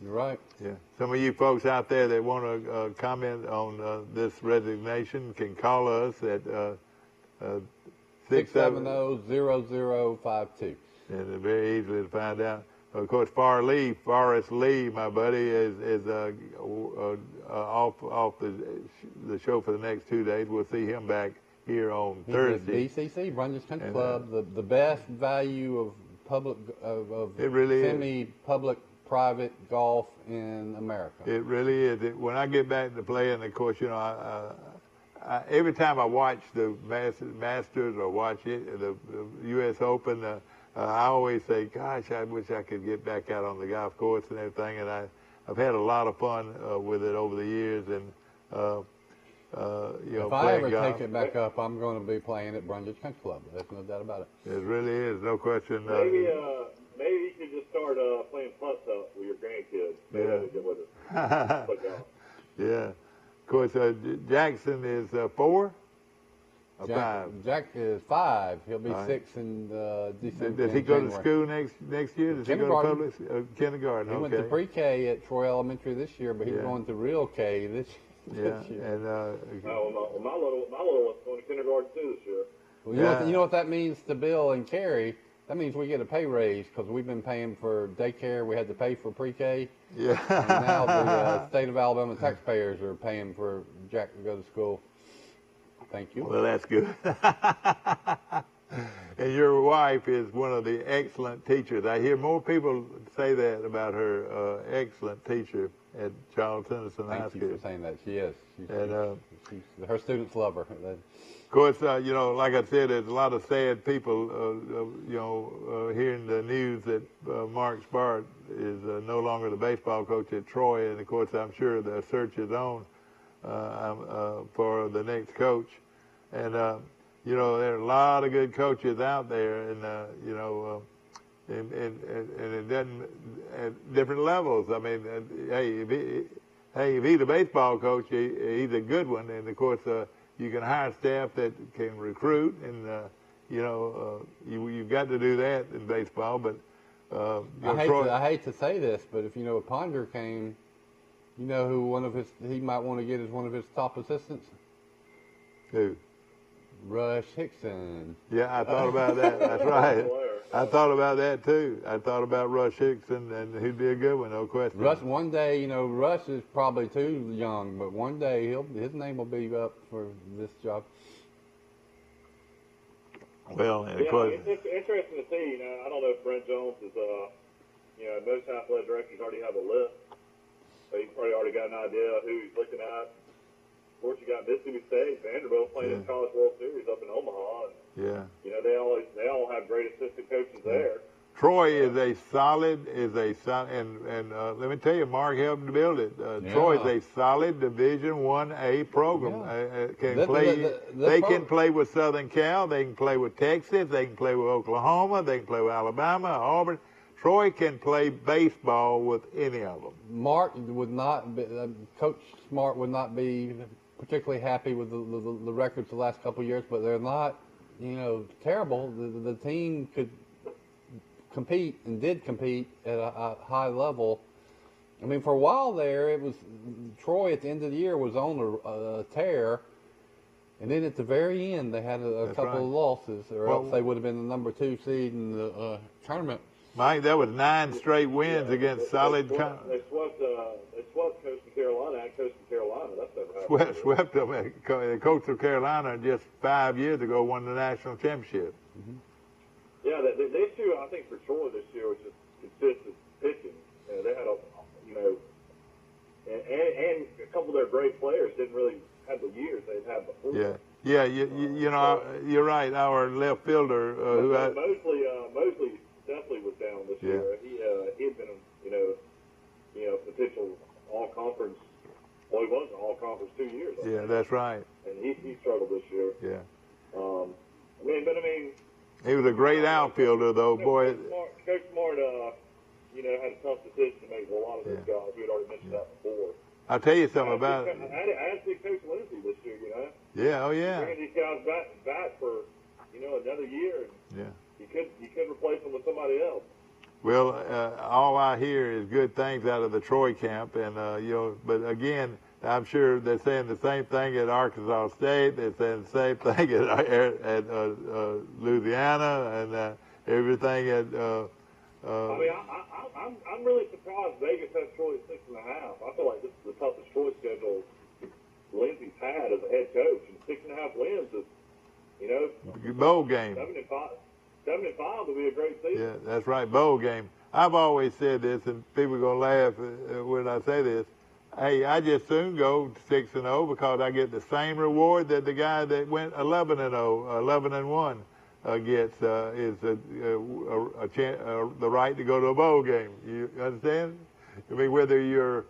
You're right. Yeah. Some of you folks out there that want to comment on this resignation can call us at 670-0052. And it's very easily to find out. Of course, Forrest Lee, my buddy, is off the show for the next 2 days. We'll see him back here on Thursday. BCC, Brundidge Country Club, the best value of public, it really semi-public private golf in America. It really is. When I get back to playing, of course, you know, every time I watch the Masters or watch the U.S. Open, I always say, gosh, I wish I could get back out on the golf course and everything. And I've had a lot of fun with it over the years. And, you know, if I ever golf. take it back up, I'm going to be playing at Brundidge Country Club. There's no doubt about it. It really is, no question. Maybe you could just start playing putt-up with your grandkids. Maybe that would get with it. Yeah. Of course, Jackson is 4 or 5? Jack is 5. He'll be 6 in December. Does he go to school next year? Does he go to public kindergarten? He went to pre-K at Troy Elementary this year, but he's going to real K this year. And my little one's going to kindergarten too this year. Well, you know what that means to Bill and Carrie? That means we get a pay raise because we've been paying for daycare. We had to pay for pre-K. Yeah. And now the state of Alabama taxpayers are paying for Jack to go to school. Thank you. Well, that's good. And your wife is one of the excellent teachers. I hear more people say that about her excellent teacher at Charles Tennyson High School. Thank you for saying that. She is. And her students love her. Of course, you know, like I said, there's a lot of sad people, you know, hearing the news that Mark Spark is no longer the baseball coach at Troy. And, of course, I'm sure the search is on for the next coach. And, you know, there are a lot of good coaches out there, and, you know, and it doesn't, at different levels. I mean, if he's a baseball coach, he's a good one. And, of course, you can hire staff that can recruit, and you know, you've got to do that in baseball. But I hate to say this, but if you know Ponder came, you know who he might want to get as one of his top assistants. Who? Rush Hickson. Yeah, I thought about that. That's right. I thought about that too. I thought about Rush Hickson, and he'd be a good one, no question. Rush, one day, you know, Rush is probably too young, but one day his name will be up for this job. Well, it's interesting to see. You know, I don't know if Brent Jones is, you know, most athletic directors already have a list, so he's probably already got an idea of who he's looking at. Of course, you got Mississippi State, Vanderbilt playing in College World Series up in Omaha. And, you know, they all have great assistant coaches there. Troy is a solid, and let me tell you, Mark helped to build it. Troy is a solid Division 1A program. They can play with Southern Cal, they can play with Texas, they can play with Oklahoma, they can play with Alabama, Auburn. Troy can play baseball with any of them. Mark would not be, Coach Smart would not be particularly happy with the records the last couple of years, but they're not, you know, terrible. The team could compete and did compete at a high level. I mean, for a while there, it was Troy at the end of the year was on a tear, and then at the very end they had a couple of losses, or else they would have been the number 2 seed in the tournament. Mike, that was 9 straight wins against solid. They swept Coastal Carolina at Coastal Carolina. That's never happened. Swept them. Coastal Carolina just 5 years ago won the national championship. Mm-hmm. Yeah, the issue I think for Troy this year was just consistent pitching. They had and a couple of their great players didn't really have the years they'd had before. Yeah. You know, you're right. Our left fielder, Mosley definitely was down this year. He had been potential all-conference. Well, he was an all-conference 2 years. Yeah, that's right. And he struggled this year. Yeah. I mean, he was a great outfielder, though, boy. Coach Smart, had a tough decision to make with a lot of those guys. We had already mentioned that before. I'll tell you something about it. I had to see Coach Lindsey this year, you know. Yeah, oh yeah. Bringing these guys back for, another year. Yeah. You could replace them with somebody else. Well, all I hear is good things out of the Troy camp, and but again, I'm sure they're saying the same thing at Arkansas State. They're saying the same thing at Louisiana, and everything at. I'm really surprised Vegas has Troy at 6.5. I feel like this is the toughest Troy schedule Lindsey's had as a head coach, and 6.5 wins is, bowl game. 7-5 would be a great season. Yeah, that's right, bowl game. I've always said this, and people are going to laugh when I say this. Hey, I just soon go 6-0 because I get the same reward that the guy that went 11-0, 11-1 gets the right to go to a bowl game. You understand? I mean, whether you're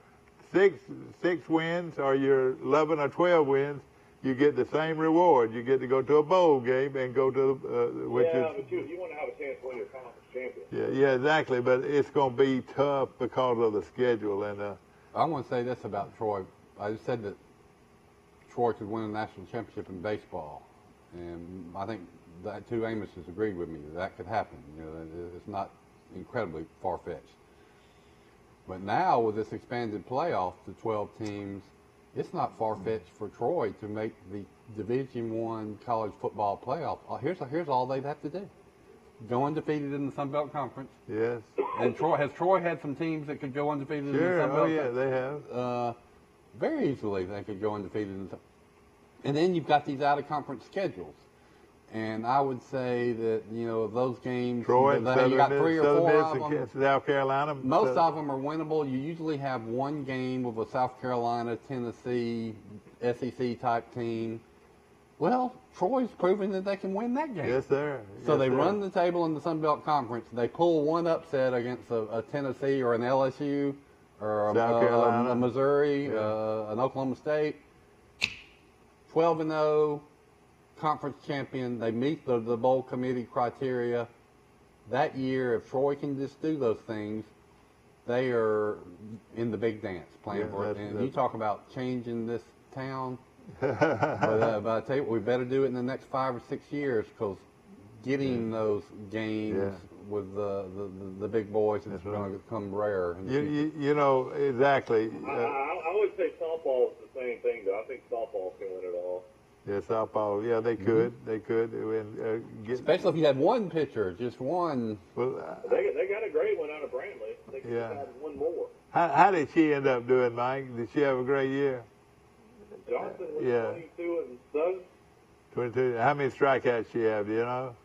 six wins or you're 11 or 12 wins, you get the same reward. You get to go to a bowl game and go to but you want to have a chance to win your conference championship. Yeah, exactly. But it's going to be tough because of the schedule. And I want to say this about Troy. I just said that Troy could win a national championship in baseball, and I think that two Amoses agreed with me that could happen. You know, it's not incredibly far-fetched. But now with this expanded playoff to 12 teams, it's not far-fetched for Troy to make the Division I college football playoff. Here's all they'd have to do: go undefeated in the Sun Belt Conference. Yes. And has Troy had some teams that could go undefeated in the Sun Belt? Oh yeah, they have. Very easily they could go undefeated and then you've got these out-of-conference schedules. And I would say that, you know, those games, Troy, you got 3 or 4 of them. South Carolina. Most of them are winnable. You usually have one game with a South Carolina, Tennessee, SEC-type team. Well, Troy's proven that they can win that game. Yes, sir. So they run the table in the Sun Belt Conference. They pull one upset against a Tennessee or an LSU or a Missouri, an Oklahoma State. 12-0. Conference champion. They meet the bowl committee criteria. That year, if Troy can just do those things, they are in the big dance playing for it. And you talk about changing this town. but I tell you what, we better do it in the next 5 or 6 years because getting those games with the big boys is going to become rare. You know, exactly. I would say softball is the same thing, though. I think softball can win it all. Yeah, softball. Yeah, they could. They could. Especially if you had one pitcher, just one. Well, they got a great one out of Brantley. They could have one more. How did she end up doing, Mike? Did she have a great year? Johnson was 22 and 7. 22. How many strikeouts she have? Do you know?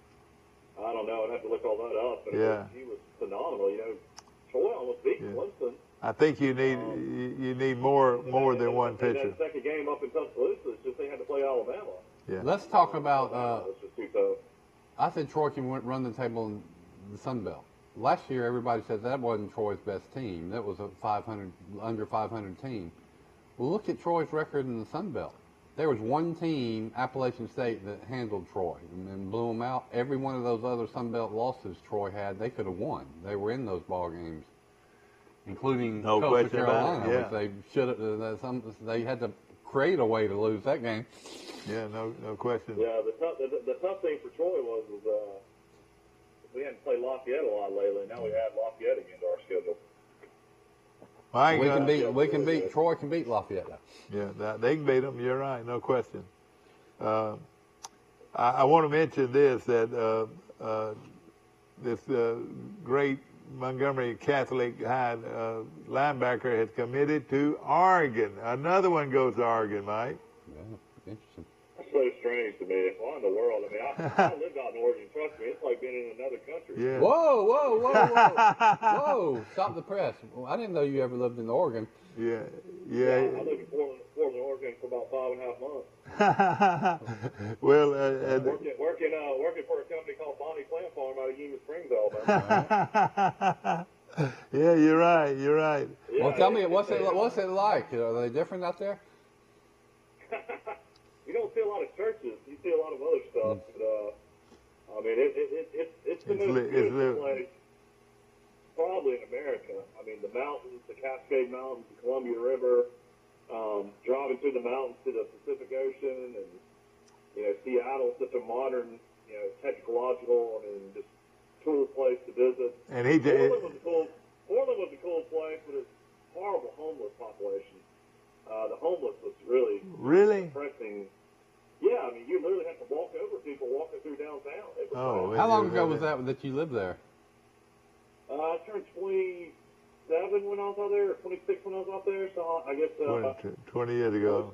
I don't know. I'd have to look all that up. But she was phenomenal. You know, Troy almost beat Clemson. I think you need more than one pitcher. That second game up in Tuscaloosa, it's just they had to play Alabama. Yeah. Let's talk about. It's just too tough. I said Troy can run the table in the Sun Belt. Last year, everybody said that wasn't Troy's best team. That was a under 500 team. Well, look at Troy's record in the Sun Belt. There was one team, Appalachian State, that handled Troy and blew them out. Every one of those other Sun Belt losses Troy had, they could have won. They were in those ball games, including Coastal Carolina, which they should have. They had to create a way to lose that game. Yeah, no question. Yeah, the tough thing for Troy was we hadn't played Lafayette a lot lately. Now we add Lafayette again to our schedule. We can beat Troy. Can beat Lafayette. Yeah, they can beat them. You're right, no question. I want to mention this that this great Montgomery Catholic High linebacker has committed to Oregon. Another one goes to Oregon, Mike. Yeah, interesting. That's so strange to me. Why in the world? I mean, I lived out in Oregon. Trust me, it's like being in another country. Yeah. Whoa! Stop the press. Well, I didn't know you ever lived in Oregon. Yeah. I lived in Portland, Oregon for about 5.5 months. Well, working for a company called Bonnie Plant Farm out of Yuma Springs, Alabama. Yeah, you're right. Yeah, well, tell me, what's it like? Are they different out there? You don't see a lot of churches. You see a lot of other stuff. But, I mean, it's the most beautiful place probably in America. I mean, the mountains, the Cascade Mountains, the Columbia River, driving through the mountains to the Pacific Ocean, and Seattle's such a modern, technological, just cool place to visit. And Portland was a cool place, but it's horrible homeless population. The homeless was really depressing. Yeah, I mean, you literally have to walk over people walking through downtown. How long ago was that you lived there? I turned 27 when I was out there, or 26 when I was out there, so I guess 20 years ago.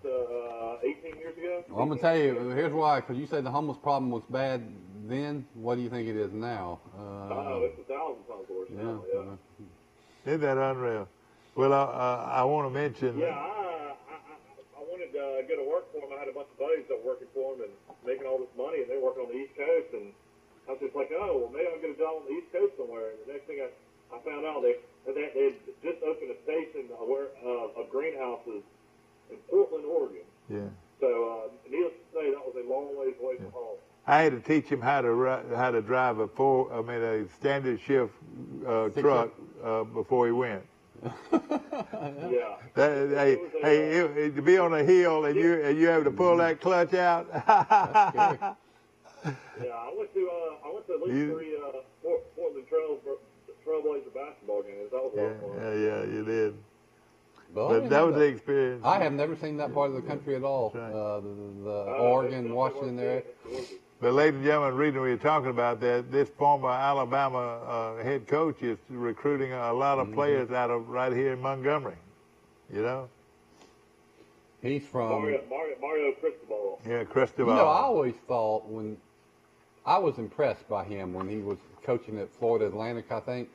18 years ago. Well, I'm going to tell you, here's why, because you say the homeless problem was bad then? What do you think it is now? It's a 1,000-ton horse now. Yeah. Isn't that unreal? Well, I want to mention. Yeah, I wanted to go to work for him. I had a bunch of buddies that were working for him and making all this money, and they were working on the East Coast. And I was just like, oh, well, maybe I'll get a job on the East Coast somewhere. And the next thing I found out, they had just opened a station of greenhouses in Portland, Oregon. Yeah. So, needless to say, that was a long ways away from home. I had to teach him how to drive a standard shift truck before he went. Yeah. To be on a hill and you have to pull that clutch out. Yeah, I went to at least 3 Portland Trailblazer basketball games. That was a lot of fun. Yeah, you did. But that was the experience. I have never seen that part of the country at all. Right. The Oregon, Washington area. But ladies and gentlemen, the reason we were talking about that, this former Alabama head coach is recruiting a lot of players out of right here in Montgomery. You know? He's from Mario Cristobal. Yeah, Cristobal. You know, I always thought I was impressed by him when he was coaching at Florida Atlantic, I think.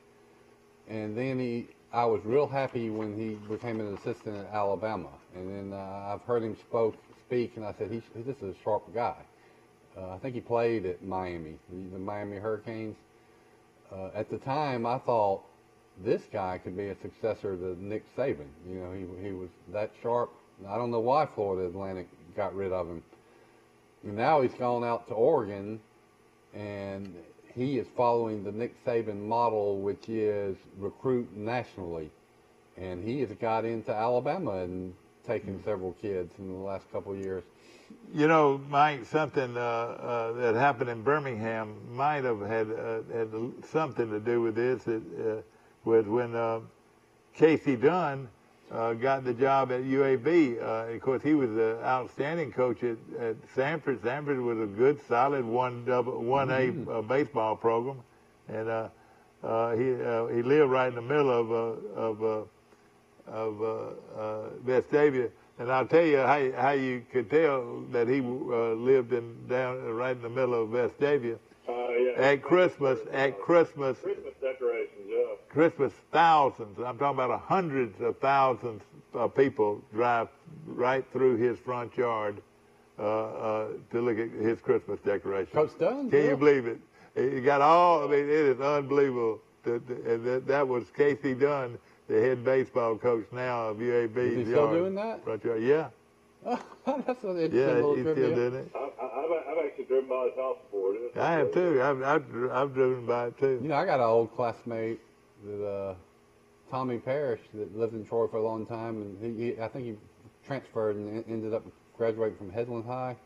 And then I was real happy when he became an assistant at Alabama. And then I've heard him speak, and I said, this is a sharp guy. I think he played at Miami, the Miami Hurricanes. At the time, I thought this guy could be a successor to Nick Saban. You know, he was that sharp. I don't know why Florida Atlantic got rid of him. And now he's gone out to Oregon, and he is following the Nick Saban model, which is recruit nationally. And he has got into Alabama and taken several kids in the last couple of years. You know, Mike, something that happened in Birmingham might have had something to do with this. Was when Casey Dunn got the job at UAB. Of course, he was an outstanding coach at Sanford. Sanford was a good, solid 1A baseball program, and he lived right in the middle of Vestavia. And I'll tell you how you could tell that he lived right in the middle of Vestavia. At Christmas. Christmas decorations, yeah. Christmas, thousands. I'm talking about hundreds of thousands of people drive right through his front yard to look at his Christmas decorations. Coach Dunn? Can you believe it? He got all. I mean, it is unbelievable. That was Casey Dunn, the head baseball coach now of UAB. Is he still doing that? Right, yeah. That's an interesting little trivia. He's still doing it. I've actually driven by his house before. I have too. I've driven by it too. You know, I got an old classmate that Tommy Parrish that lived in Troy for a long time, and I think he transferred and ended up graduating from Headland High.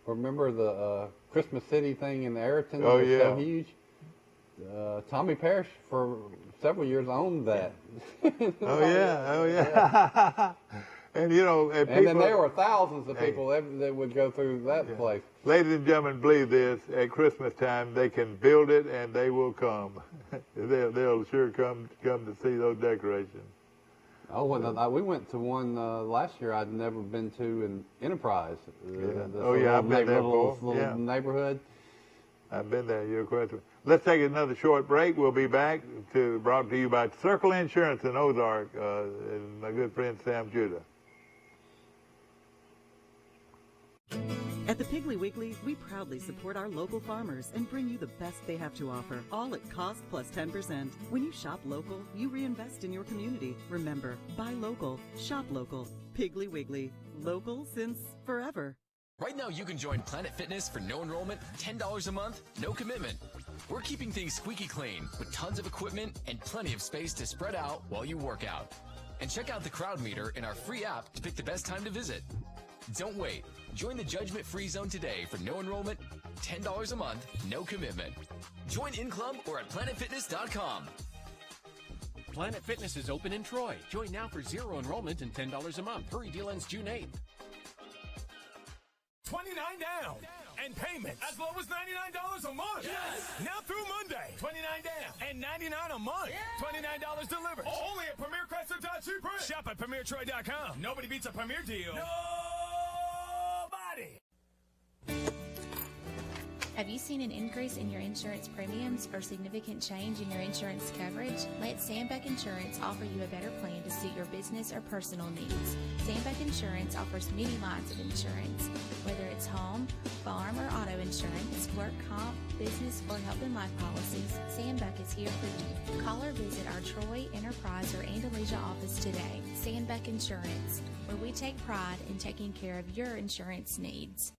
Remember the Christmas City thing in Ayrton? Oh, was yeah. So huge. Tommy Parrish for several years owned that. Oh yeah. And you know, and then there were thousands of people that would go through that place. Ladies and gentlemen, believe this: at Christmas time, they can build it, and they will come. They'll sure come to see those decorations. Oh, we went to one last year I'd never been to in Enterprise. I've been there before. Little neighborhood. I've been there. You're correct. Let's take another short break. We'll be back brought to you by Circle Insurance in Ozark and my good friend Sam Judah. At the Piggly Wiggly, we proudly support our local farmers and bring you the best they have to offer, all at cost plus 10%. When you shop local, you reinvest in your community. Remember, buy local, shop local. Piggly Wiggly, local since forever. Right now, you can join Planet Fitness for no enrollment, $10 a month, no commitment. We're keeping things squeaky clean with tons of equipment and plenty of space to spread out while you work out. And check out the crowd meter in our free app to pick the best time to visit. Don't wait. Join the judgment-free zone today for no enrollment, $10 a month, no commitment. Join in club or at planetfitness.com. Planet Fitness is open in Troy. Join now for zero enrollment and $10 a month. Hurry, deal ends June 8th. $29 down and payments as low as $99 a month. Yes. Now through Monday, $29 down and $99 a month. Yeah. $29 delivered. Only at Premier Chrysler Dodge Jeep Ram. Shop at PremierTroy.com. Nobody beats a Premier deal. Nobody. Have you seen an increase in your insurance premiums or significant change in your insurance coverage? Let Sandbeck Insurance offer you a better plan to suit your business or personal needs. Sandbeck Insurance offers many lines of insurance, whether it's home, farm, or auto insurance, work comp, business, or health and life policies. Sandbeck is here for you. Call or visit our Troy, Enterprise, or Andalusia office today. Sandbeck Insurance, where we take pride in taking care of your insurance needs.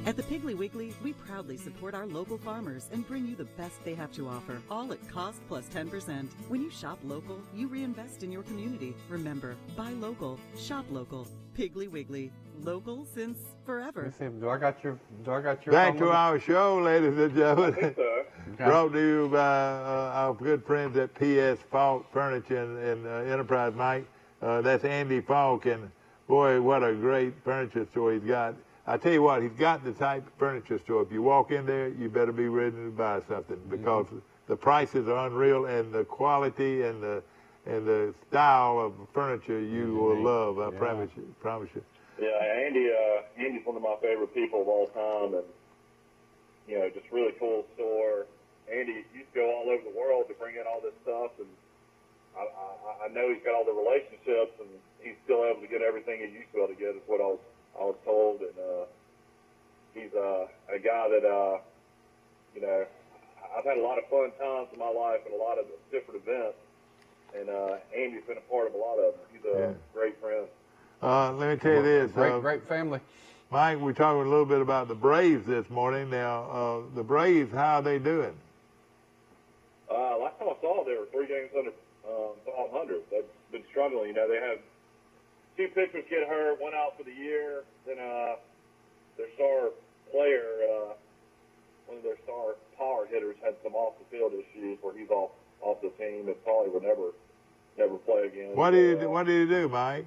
At the Piggly Wiggly, we proudly support our local farmers and bring you the best they have to offer, all at cost plus 10%. When you shop local, you reinvest in your community. Remember, buy local, shop local. Piggly Wiggly, local since forever. Let's see, do I got your Back to our show, ladies and gentlemen. I think so. Okay. Brought to you by our good friends at P.S. Falk Furniture in Enterprise, Mike. That's Andy Falk, and boy, what a great furniture store he's got. I tell you what, he's got the type of furniture store. If you walk in there, you better be ready to buy something because the prices are unreal, and the quality and the style of furniture you will love. I promise you. Yeah, Andy's one of my favorite people of all time, and just really cool store. Andy used to go all over the world to bring in all this stuff, and I know he's got all the relationships, and he's still able to get everything he used to be able to get. Is what I was told, and he's a guy that I've had a lot of fun times in my life at a lot of different events, and Andy's been a part of a lot of them. He's a great friend. Let me tell you this. Great family. Mike, we're talking a little bit about the Braves this morning. Now, the Braves, how are they doing? Last time I saw them, they were 3 games under 500. They've been struggling. They had 2 pitchers get hurt, 1 out for the year. Then their star player, one of their star power hitters, had some off-the-field issues where he's off the team and probably will never play again. What did he do, Mike?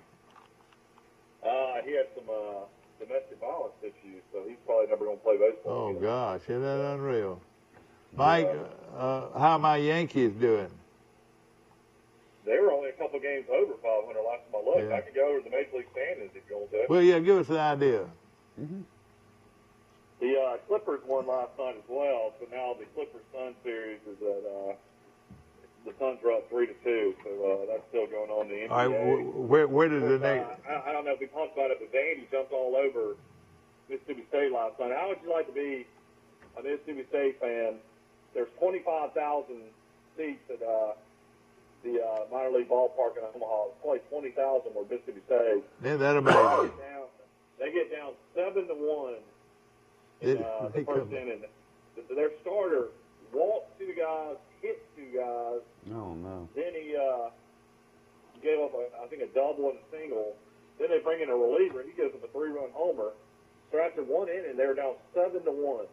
He had some domestic violence issues, so he's probably never going to play baseball. Oh, gosh, isn't that unreal? Mike, how are my Yankees doing? They were only a couple games over 500 last time I looked. Yeah. I could go over to the Major League standings if you want to. Well, yeah, give us an idea. The Clippers won last night as well, so now the Clippers-Sun series is at the Suns are up 3-2, so that's still going on in the NBA. All right, where does the next? I don't know if we talked about it, but Vandy jumped all over Mississippi State last night. How would you like to be a Mississippi State fan? There's 25,000 seats at the minor league ballpark in Omaha. It's probably 20,000 were Mississippi State. Isn't that amazing? They get down 7-1 in the first inning. Their starter walked 2 guys, hit 2 guys. Oh, no. Then he gave up, I think, a double and a single. Then they bring in a reliever. He gives them a 3-run homer. So after 1 inning, they were down 7-1.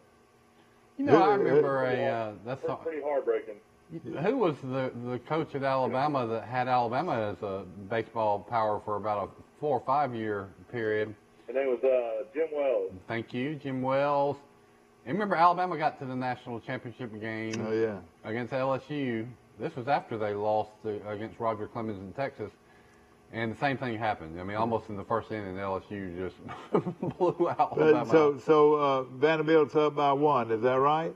I remember that's pretty heartbreaking. Who was the coach at Alabama that had Alabama as a baseball power for about a 4 or 5 year period? His name was Jim Wells. Thank you, Jim Wells. And remember, Alabama got to the national championship game against LSU. This was after they lost against Roger Clemens in Texas. And the same thing happened. I mean, almost in the first inning, LSU just blew out Alabama. So Vanderbilt's up by 1, is that right?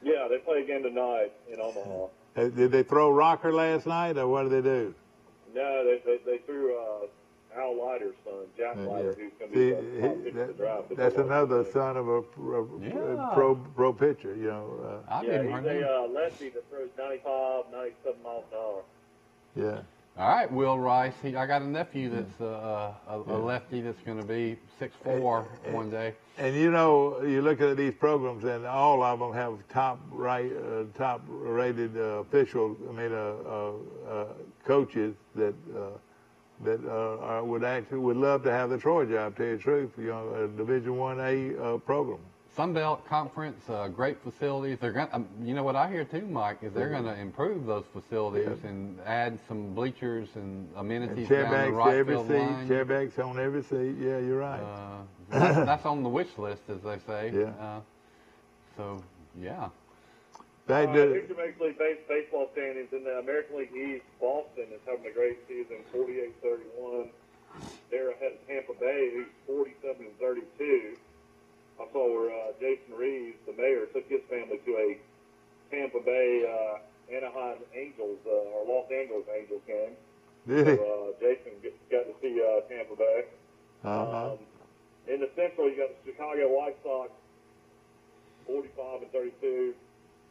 Yeah, they play again tonight in Omaha. Did they throw Rocker last night, or what did they do? No, they threw Al Leiter's son, Jack Leiter, who's going to be the top pick of the draft. That's another son of a pro pitcher, he's a lefty that throws 95, 97 miles an hour. Yeah. All right, Will Rice. I got a nephew that's a lefty that's going to be 6'4" one day. And you look at these programs, and all of them have top-rated officials. Coaches that would love to have the Troy job. To tell you the truth, a Division 1A program. Sunbelt Conference, great facilities. They're going. You know what I hear too, Mike, is they're going to improve those facilities and add some bleachers and amenities down the right field line. Chairbacks on every seat. Yeah, you're right. That's on the wish list, as they say. Yeah. Here's your Major League Baseball standings. In the American League East, Boston is having a great season, 48-31. They're ahead of Tampa Bay, who's 47-32. I saw where Jason Reeves, the mayor, took his family to a Tampa Bay Anaheim Angels or Los Angeles Angels game. Did he? So, Jason got to see Tampa Bay. In the Central, you got the Chicago White Sox, 45 and 32.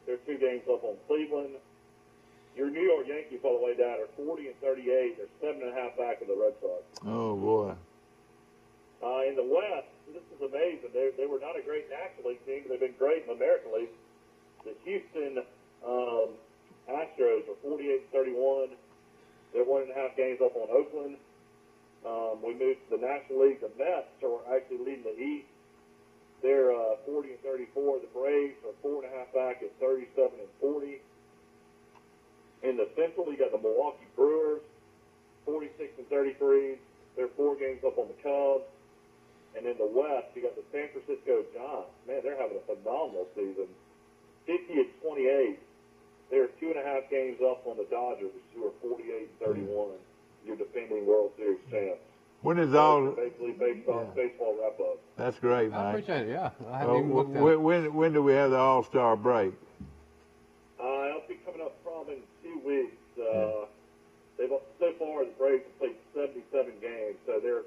They're 2 games up on Cleveland. Your New York Yankees, all the way down, are 40 and 38. They're 7.5 back of the Red Sox. Oh boy. In the West, this is amazing. They were not a great National League team, but they've been great in the American League. The Houston Astros are 48 and 31. They're 1.5 games up on Oakland. We moved to the National League. The Mets are actually leading the East. They're 40 and 34. The Braves are 4.5 back at 37 and 40. In the Central, you got the Milwaukee Brewers, 46 and 33. They're 4 games up on the Cubs. And in the West, you got the San Francisco Giants. Man, they're having a phenomenal season. 50 and 28. They're 2.5 games up on the Dodgers, who are 48 and 31. Your defending World Series champs. When is all basically baseball wrap up? That's great, Mike. I appreciate it. Yeah, I haven't even looked at it. When do we have the All-Star break? It'll be coming up probably in 2 weeks. They've so far the Braves have played 77 games, so they're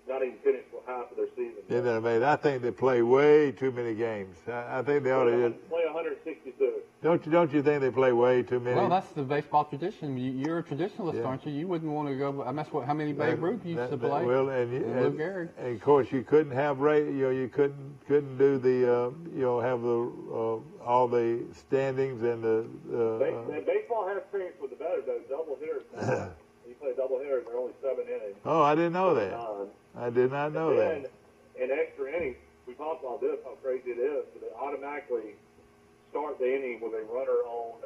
not even finished with half of their season. Isn't that amazing? I think they play way too many games. I think they ought to play 162. Don't you think they play way too many? Well, that's the baseball tradition. You're a traditionalist, aren't you? You wouldn't want to go. That's how many Babe Ruth used to play. Well, and Lou Gehrig. And of course, you couldn't have you couldn't do the have the all the standings and the. Baseball has changed with the better though. Double hitters. You play double hitters. They're only 7 innings. Oh, I didn't know that. I did not know that. In extra innings, we talked about this, how crazy it is. So they automatically start the inning with a runner on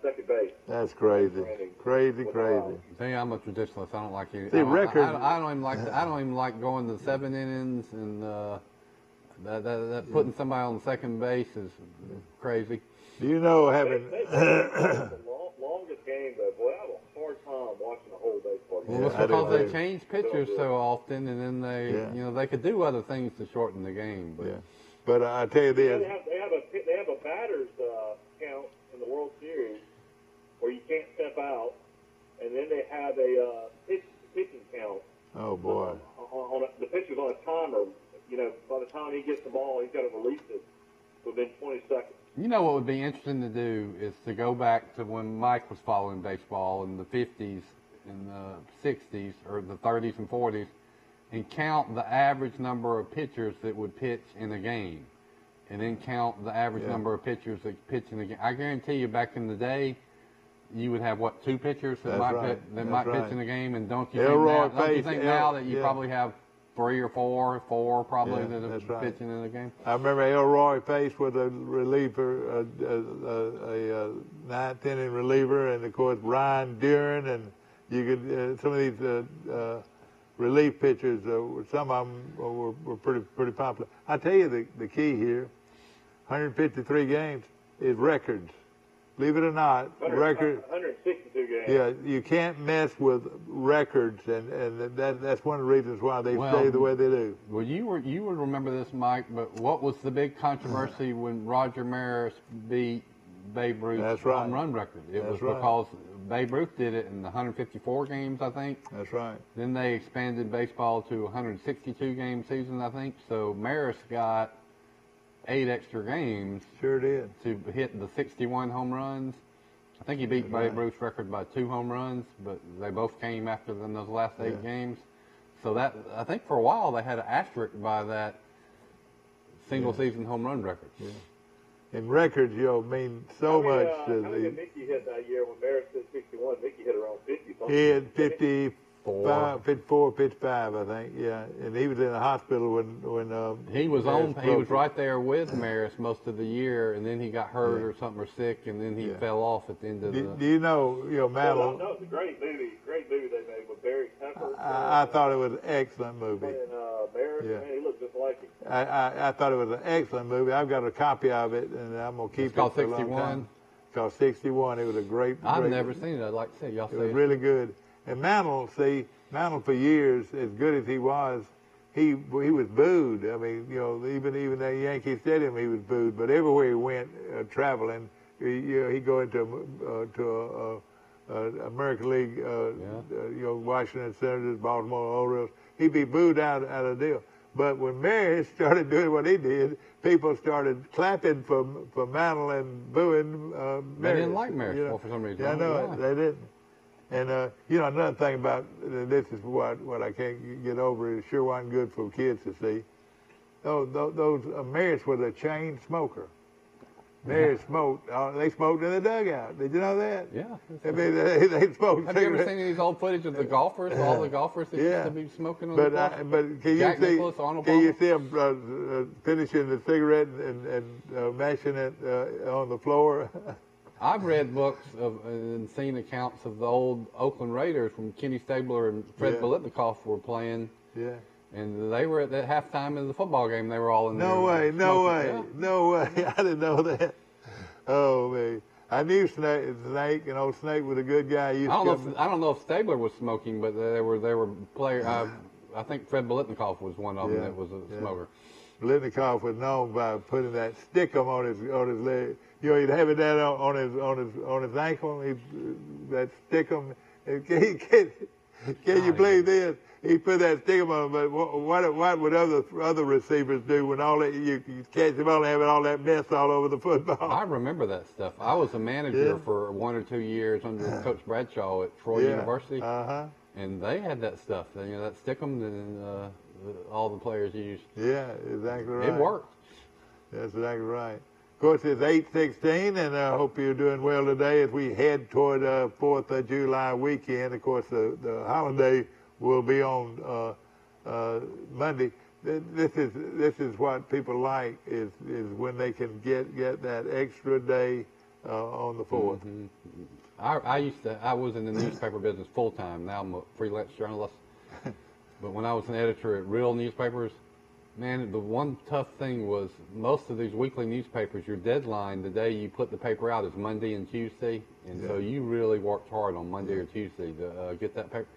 second base. That's crazy. Crazy. See, I'm a traditionalist. I don't like you. See, record. I don't even like going to 7 innings and that putting somebody on second base is crazy. Do you know having the longest game though? Boy, I have a hard time watching the whole baseball game. Well, it's because they change pitchers so often, and then they could do other things to shorten the game. But But I tell you this. They have a batter's count in the World Series where you can't step out, and then they have a pitching count. Oh boy! The pitcher's on a timer. By the time he gets the ball, he's got to release it within 20 seconds. You know what would be interesting to do is to go back to when Mike was following baseball in the 50s and the 60s or the 30s and 40s and count the average number of pitchers that would pitch in a game and then count the average number of pitchers that pitch in a game. I guarantee you back in the day, you would have, 2 pitchers that might pitch in a game, and don't you think now that you probably have 3 or 4 probably that are pitching in a game? I remember Elroy Pace with a reliever, a 9th inning reliever, and of course Ryan Deeren, and you could some of these relief pitchers. Some of them were pretty popular. I tell you, the key here, 153 games is records. Believe it or not, record. 162 games. Yeah, you can't mess with records, and that's one of the reasons why they stay the way they do. Well, you would remember this, Mike. But what was the big controversy when Roger Maris beat Babe Ruth's home run record? It was because Babe Ruth did it in 154 games, I think. That's right. Then they expanded baseball to 162 game season, I think. So Maris got 8 extra games. Sure did. To hit the 61 home runs. I think he beat Babe Ruth's record by 2 home runs, but they both came after those last 8 games. So that, I think for a while they had an asterisk by that single season home run record. Yeah. And records, mean so much to the. How did Mickey hit that year when Maris hit 61? Mickey hit around 50. He had 54, 55, I think. Yeah, and he was in the hospital when he was He was right there with Maris most of the year, and then he got hurt or something, or sick, and then he fell off at the end of the. Do you know, Mantle? No, it's a great movie they made with Barry Pepper. I thought it was an excellent movie. And Maris, man, he looked just like him. I thought it was an excellent movie. I've got a copy of it, and I'm gonna keep it for a long time. It's called 61. It was a great. I've never seen it. I'd like to see y'all. It was really good. And Mantle for years, as good as he was, he was booed. I mean, you know, even at Yankee Stadium he was booed. But everywhere he went traveling, he'd go into American League, you know, Washington Senators, Baltimore Orioles. He'd be booed out of the deal. But when Maris started doing what he did, people started clapping for Mantle and booing Maris. They didn't like Maris for some reason. Yeah, I know they didn't. And you know, another thing about this is what I can't get over. It sure wasn't good for kids to see. Those Maris was a chain smoker. Maris smoked. They smoked in the dugout. Did you know that? Yeah. I mean, they smoked. Have you ever seen these old footage of the golfers? All the golfers that used to be smoking on the course? But can Jack you see? Nicklaus, Arnold Can you Palmer? see them finishing the cigarette and mashing it on the floor? I've read books and seen accounts of the old Oakland Raiders when Kenny Stabler and Fred Biletnikoff were playing. Yeah. And they were at that halftime of the football game. They were all in there. No way. Yeah. No way. I didn't know that. Oh, man. I knew Snake, and old Snake was a good guy. I don't know if Stabler was smoking, but they were players. I think Fred Biletnikoff was one of them that was a smoker. Biletnikoff was known by putting that stickum on his leg. You know, he'd have it down on his ankle. That stickum. Can you believe this? He put that stickum on. But what would other receivers do when all that you catch them all having all that mess all over the football? I remember that stuff. I was a manager for 1 or 2 years under Coach Bradshaw at Troy University, and they had that stuff. You know, that stickum and all the players used. Yeah, exactly right. It worked. That's exactly right. Of course, it's 8/16, and I hope you're doing well today as we head toward 4th of July weekend. Of course, the holiday will be on Monday. This is what people like is when they can get that extra day on the 4th. Mm-hmm. I was in the newspaper business full time. Now I'm a freelance journalist. But when I was an editor at real newspapers, man, the one tough thing was most of these weekly newspapers, your deadline the day you put the paper out is Monday and Tuesday, and so you really worked hard on Monday or Tuesday to get that paper.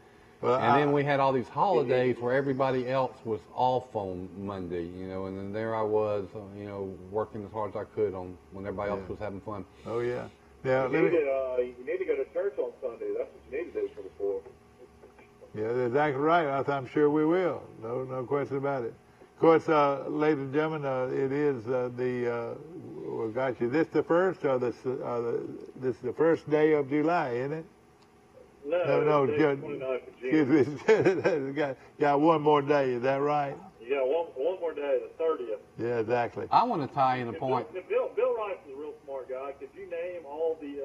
Well, and then we had all these holidays where everybody else was off on Monday, you know, and then there I was, you know, working as hard as I could on when everybody else was having fun. Oh, yeah. Now, you need to go to church on Sunday. That's what you need to do for the 4th. Yeah, that's exactly right. I'm sure we will. No question about it. Of course, ladies and gentlemen, it is well, gosh, is this the first or this is the first day of July, isn't it? No, it's 29th of June. Excuse me. got one more day, is that right? Yeah, one more day, the 30th. Yeah, exactly. I want to tie in a point. Bill Rice is a real smart guy. Could you name all the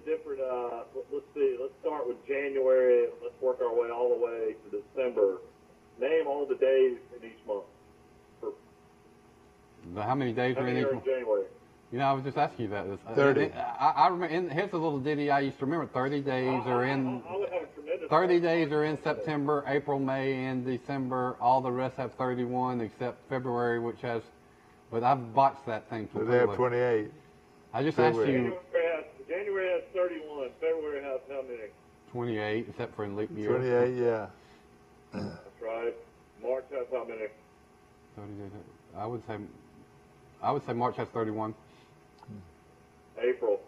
different, let's see, let's start with January, let's work our way all the way to December. Name all the days in each month. How many days are in each month? January. You know, I was just asking you about this. 30. I remember, here's a little ditty I used to remember. 30 days are in. I would have a tremendous 30 days are in September, April, May, and December. All the rest have 31 except February, which has. But I've botched that thing completely. They have 28. I just asked you. January has 31. February has how many? 28, except for in leap year. 28, yeah. That's right. March has how many? 30 days. I would say March has 31. April.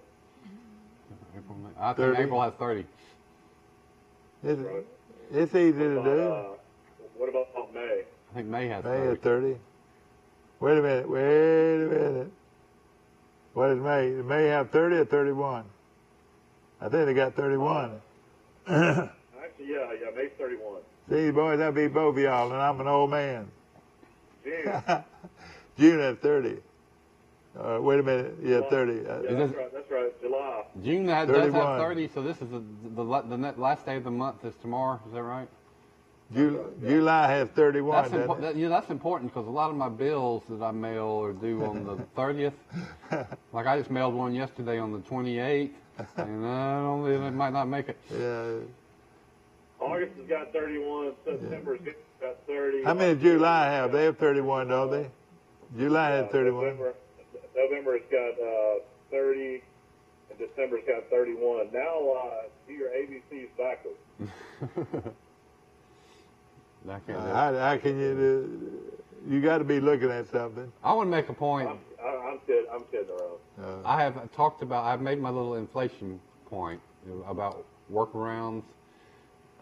I think April has 30. It's easy to do. What about May? I think May has 30. 30. May has 30. Wait a minute. What is May? Does May have 30 or 31? I think they got 31. Actually, yeah, May's 31. See, boys, I beat both of y'all, and I'm an old man. June. June has 30. Wait a minute. Yeah, 30. That's right. July. June does have 30, so this is the last day of the month is tomorrow. Is that right? July has 31. That's important because a lot of my bills that I mail are due on the 30th. Like I just mailed one yesterday on the 28th, and it might not make it. Yeah. August has got 31. September's got 30. How many July have? They have 31, don't they? July has 31. November's got 30, and December's got 31. Now, do your ABCs backwards. I can't do it. How can you do? You got to be looking at something. I want to make a point. I'm kidding around. I've made my little inflation point about workarounds.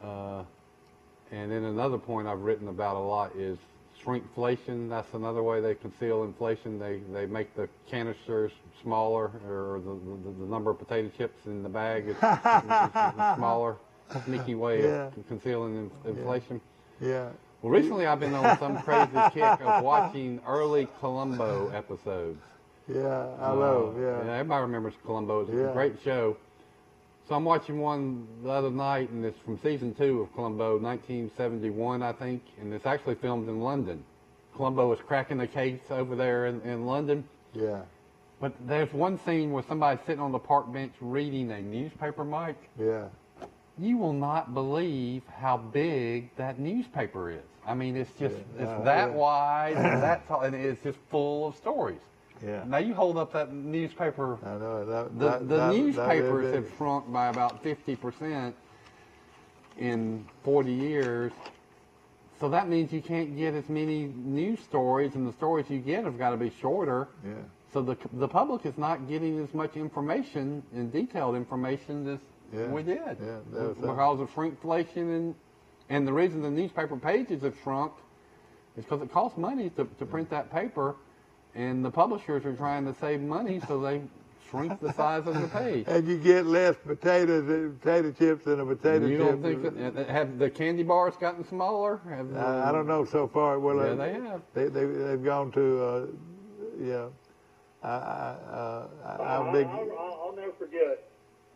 And then another point I've written about a lot is shrinkflation. That's another way they conceal inflation. They make the canisters smaller, or the number of potato chips in the bag is smaller. Sneaky way of concealing inflation. Yeah. Well, recently I've been on some crazy kick of watching early Columbo episodes. Yeah, I love. Yeah. Everybody remembers Columbo. It's a great show. So I'm watching one the other night, and it's from season 2 of Columbo, 1971, I think, and it's actually filmed in London. Columbo is cracking the case over there in London. Yeah. But there's one scene where somebody's sitting on the park bench reading a newspaper, Mike. Yeah. You will not believe how big that newspaper is. I mean, it's just that wide, and that tall, and it's just full of stories. Yeah. Now you hold up that newspaper. I know The newspapers have shrunk by about 50% in 40 years. So that means you can't get as many news stories, and the stories you get have got to be shorter. Yeah. So the public is not getting as much information and detailed information as we did. Yeah, because of shrinkflation, and the reason the newspaper pages have shrunk is because it costs money to print that paper, and the publishers are trying to save money, so they shrink the size of the page. And you get less potato chips in a potato chip. You don't think have the candy bars gotten smaller? I don't know so far. Well, yeah, they have. They've gone to I'm big. I'll never forget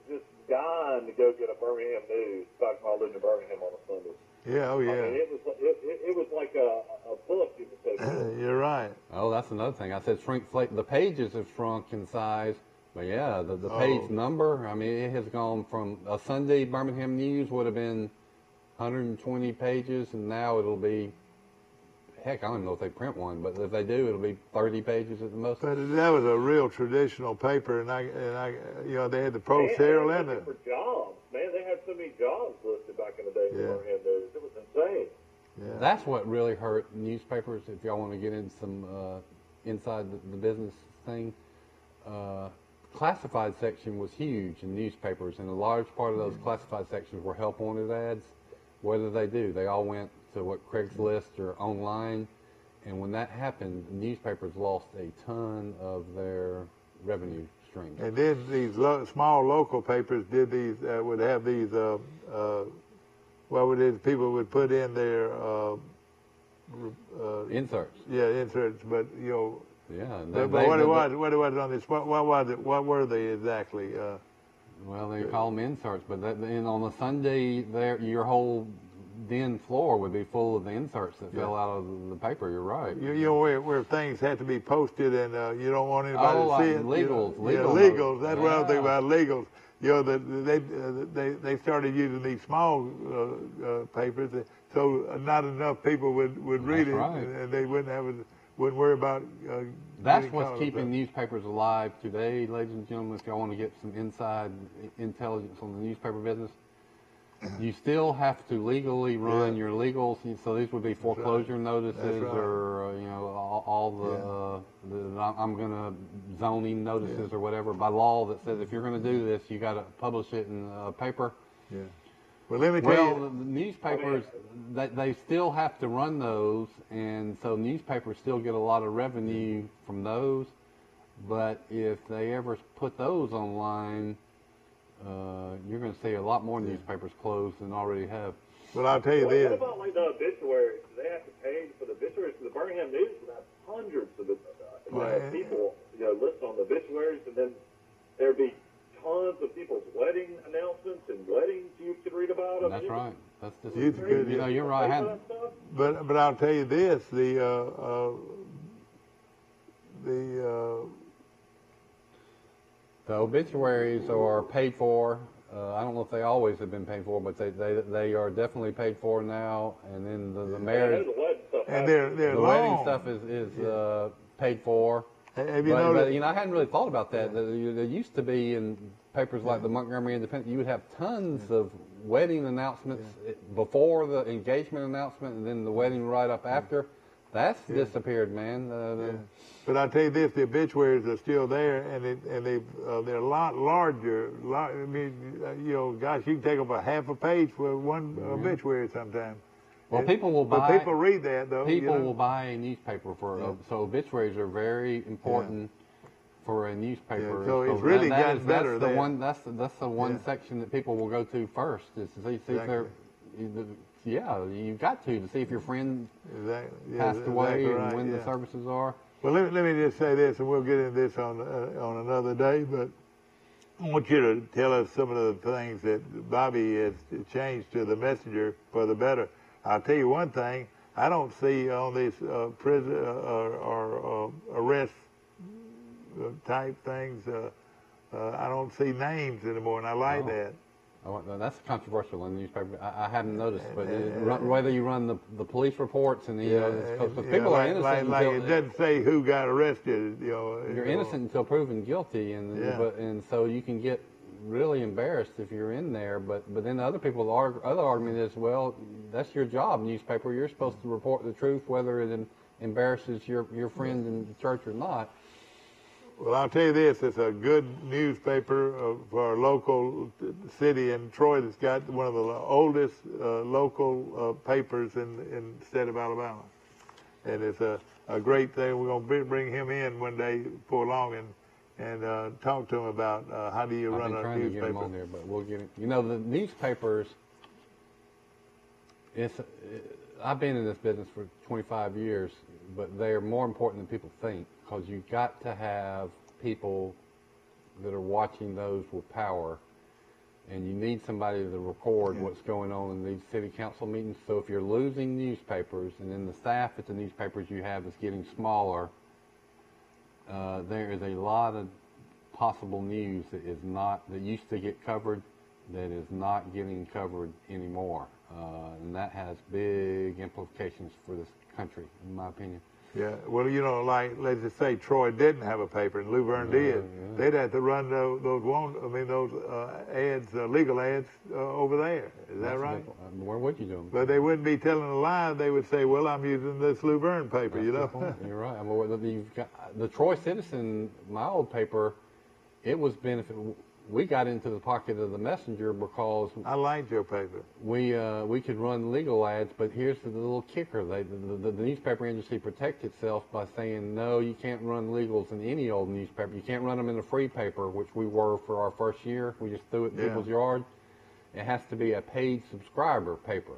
just dying to go get a Birmingham News back when I lived in Birmingham on a Sunday. Yeah, oh yeah. I mean, it was like a book, you could say. You're right. Oh, that's another thing. I said shrinkflation. The pages have shrunk in size, but yeah, the page number. I mean, it has gone from a Sunday Birmingham News would have been 120 pages, and now it'll be. Heck, I don't even know if they print one, but if they do, it'll be 30 pages at the most. But that was a real traditional paper, and I, they had the Post Herald in it. For jobs, man, they had so many jobs listed back in the day in Birmingham News. It was insane. Yeah. That's what really hurt newspapers. If y'all want to get into some inside the business thing, classified section was huge in newspapers, and a large part of those classified sections were help wanted ads. What did they do? They all went to what Craigslist or online, and when that happened, newspapers lost a ton of their revenue streams. And then these small local papers did these would have these people would put in their inserts. Yeah, inserts, but Yeah. But what was on this? What was it? What were they exactly? Well, they call them inserts, but on a Sunday, your whole den floor would be full of the inserts that fell out of the paper. You're right. Where things had to be posted, and you don't want anybody to see it. Legals. Legals. That's what I'm thinking about. Legals. They started using these small papers, so not enough people would read it, and they wouldn't worry about. That's what's keeping newspapers alive today, ladies and gentlemen. If y'all want to get some inside intelligence on the newspaper business, you still have to legally run your legals. So these would be foreclosure notices, or all the I'm going to zoning notices or whatever by law that says if you're going to do this, you got to publish it in a paper. Yeah. Well, let me tell you. The newspapers, they still have to run those, and so newspapers still get a lot of revenue from those. But if they ever put those online, you're going to see a lot more newspapers close than already have. Well, I'll tell you this. What about like the obituaries? Do they have to pay for the obituaries? The Birmingham News would have hundreds of people, listed on the obituaries, and then there'd be tons of people's wedding announcements and weddings you could read about them. That's right. That's just you're right. But I'll tell you this: the obituaries are paid for. I don't know if they always have been paid for, but they are definitely paid for now. And then the marriage and the wedding stuff is paid for. Have you noticed? But I hadn't really thought about that. There used to be in papers like the Montgomery Independent, you would have tons of wedding announcements before the engagement announcement, and then the wedding right up after. That's disappeared, man. But I tell you this: the obituaries are still there, and they're a lot larger. I mean, gosh, you can take up a half a page for one obituary sometimes. Well, people will buy. But people read that though. People will buy a newspaper for so obituaries are very important for a newspaper. Yeah, so it's really gotten better. That's the one section that people will go to first is to see if they're. You've got to see if your friend passed away and when the services are. Well, let me just say this, and we'll get into this on another day. But I want you to tell us some of the things that Bobby has changed to the Messenger for the better. I'll tell you one thing: I don't see on these prison or arrest type things. I don't see names anymore, and I like that. Oh, that's controversial in the newspaper. I haven't noticed, but whether you run the police reports and because people are innocent like until it doesn't say who got arrested. You're innocent until proven guilty, and so you can get really embarrassed if you're in there. But then other argument is, well, that's your job, newspaper. You're supposed to report the truth, whether it embarrasses your friend in the church or not. Well, I'll tell you this, it's a good newspaper for our local city in Troy that's got one of the oldest local papers in the state of Alabama. And it's a great thing. We're going to bring him in one day before long and talk to him about how do you run a newspaper. To get him on there, but we'll get him. The newspapers, I've been in this business for 25 years, but they're more important than people think. Because you've got to have people that are watching those with power, and you need somebody to record what's going on in these city council meetings. So if you're losing newspapers, and then the staff at the newspapers you have is getting smaller, there is a lot of possible news that used to get covered that is not getting covered anymore, and that has big implications for this country, in my opinion. Yeah, well, like let's just say Troy didn't have a paper and Luverne did. They'd have to run those ads, legal ads over there. Is that right? Where would you do them? But they wouldn't be telling a lie. They would say, "Well, I'm using this Luverne paper." You're right. I mean, you've got the Troy Citizen, my old paper. It was benefit. We got into the pocket of the Messenger because I liked your paper. We could run legal ads, but here's the little kicker: the newspaper industry protects itself by saying no, you can't run legals in any old newspaper. You can't run them in a free paper, which we were for our first year. We just threw it in people's yard. It has to be a paid subscriber paper.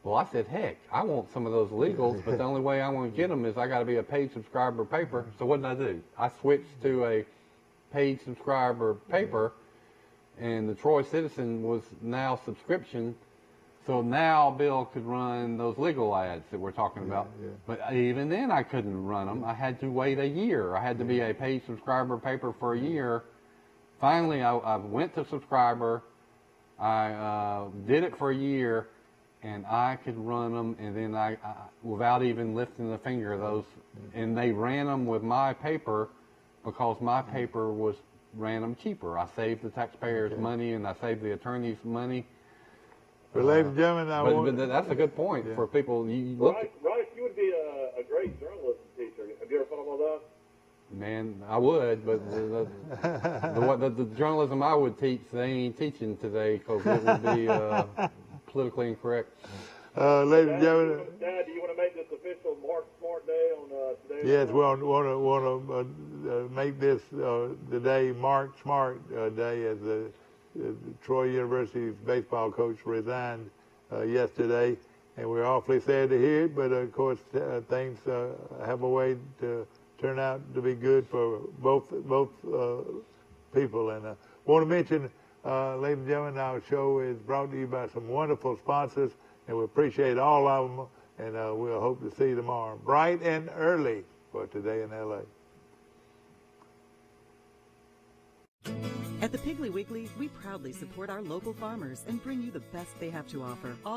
Well, I said, heck, I want some of those legals, but the only way I want to get them is I got to be a paid subscriber paper. So what did I do? I switched to a paid subscriber paper, and the Troy Citizen was now subscription, so now Bill could run those legal ads that we're talking about. But even then I couldn't run them. I had to wait a year. I had to be a paid subscriber paper for a year. Finally I went to subscriber. I did it for a year, and I could run them, and then I without even lifting the finger, those, and they ran them with my paper, because my paper ran them cheaper. I saved the taxpayers money, and I saved the attorneys money. But ladies and gentlemen, but that's a good point for people. Bryce, you would be a great journalism teacher. Have you ever thought about that? Man, I would, but the journalism I would teach, they ain't teaching today because it would be politically incorrect. Ladies and gentlemen, Dad, do you want to make this official Mark Smart Day on today? Yes, we want to make this the day Mark Smart Day, as the Troy University's baseball coach resigned yesterday, and we're awfully sad to hear it. But of course, things have a way to turn out to be good for both people. And I want to mention, ladies and gentlemen, our show is brought to you by some wonderful sponsors, and we appreciate all of them. And we'll hope to see you tomorrow, bright and early, for Today in L.A. At the Piggly Wiggly, we proudly support our local farmers and bring you the best they have to offer. All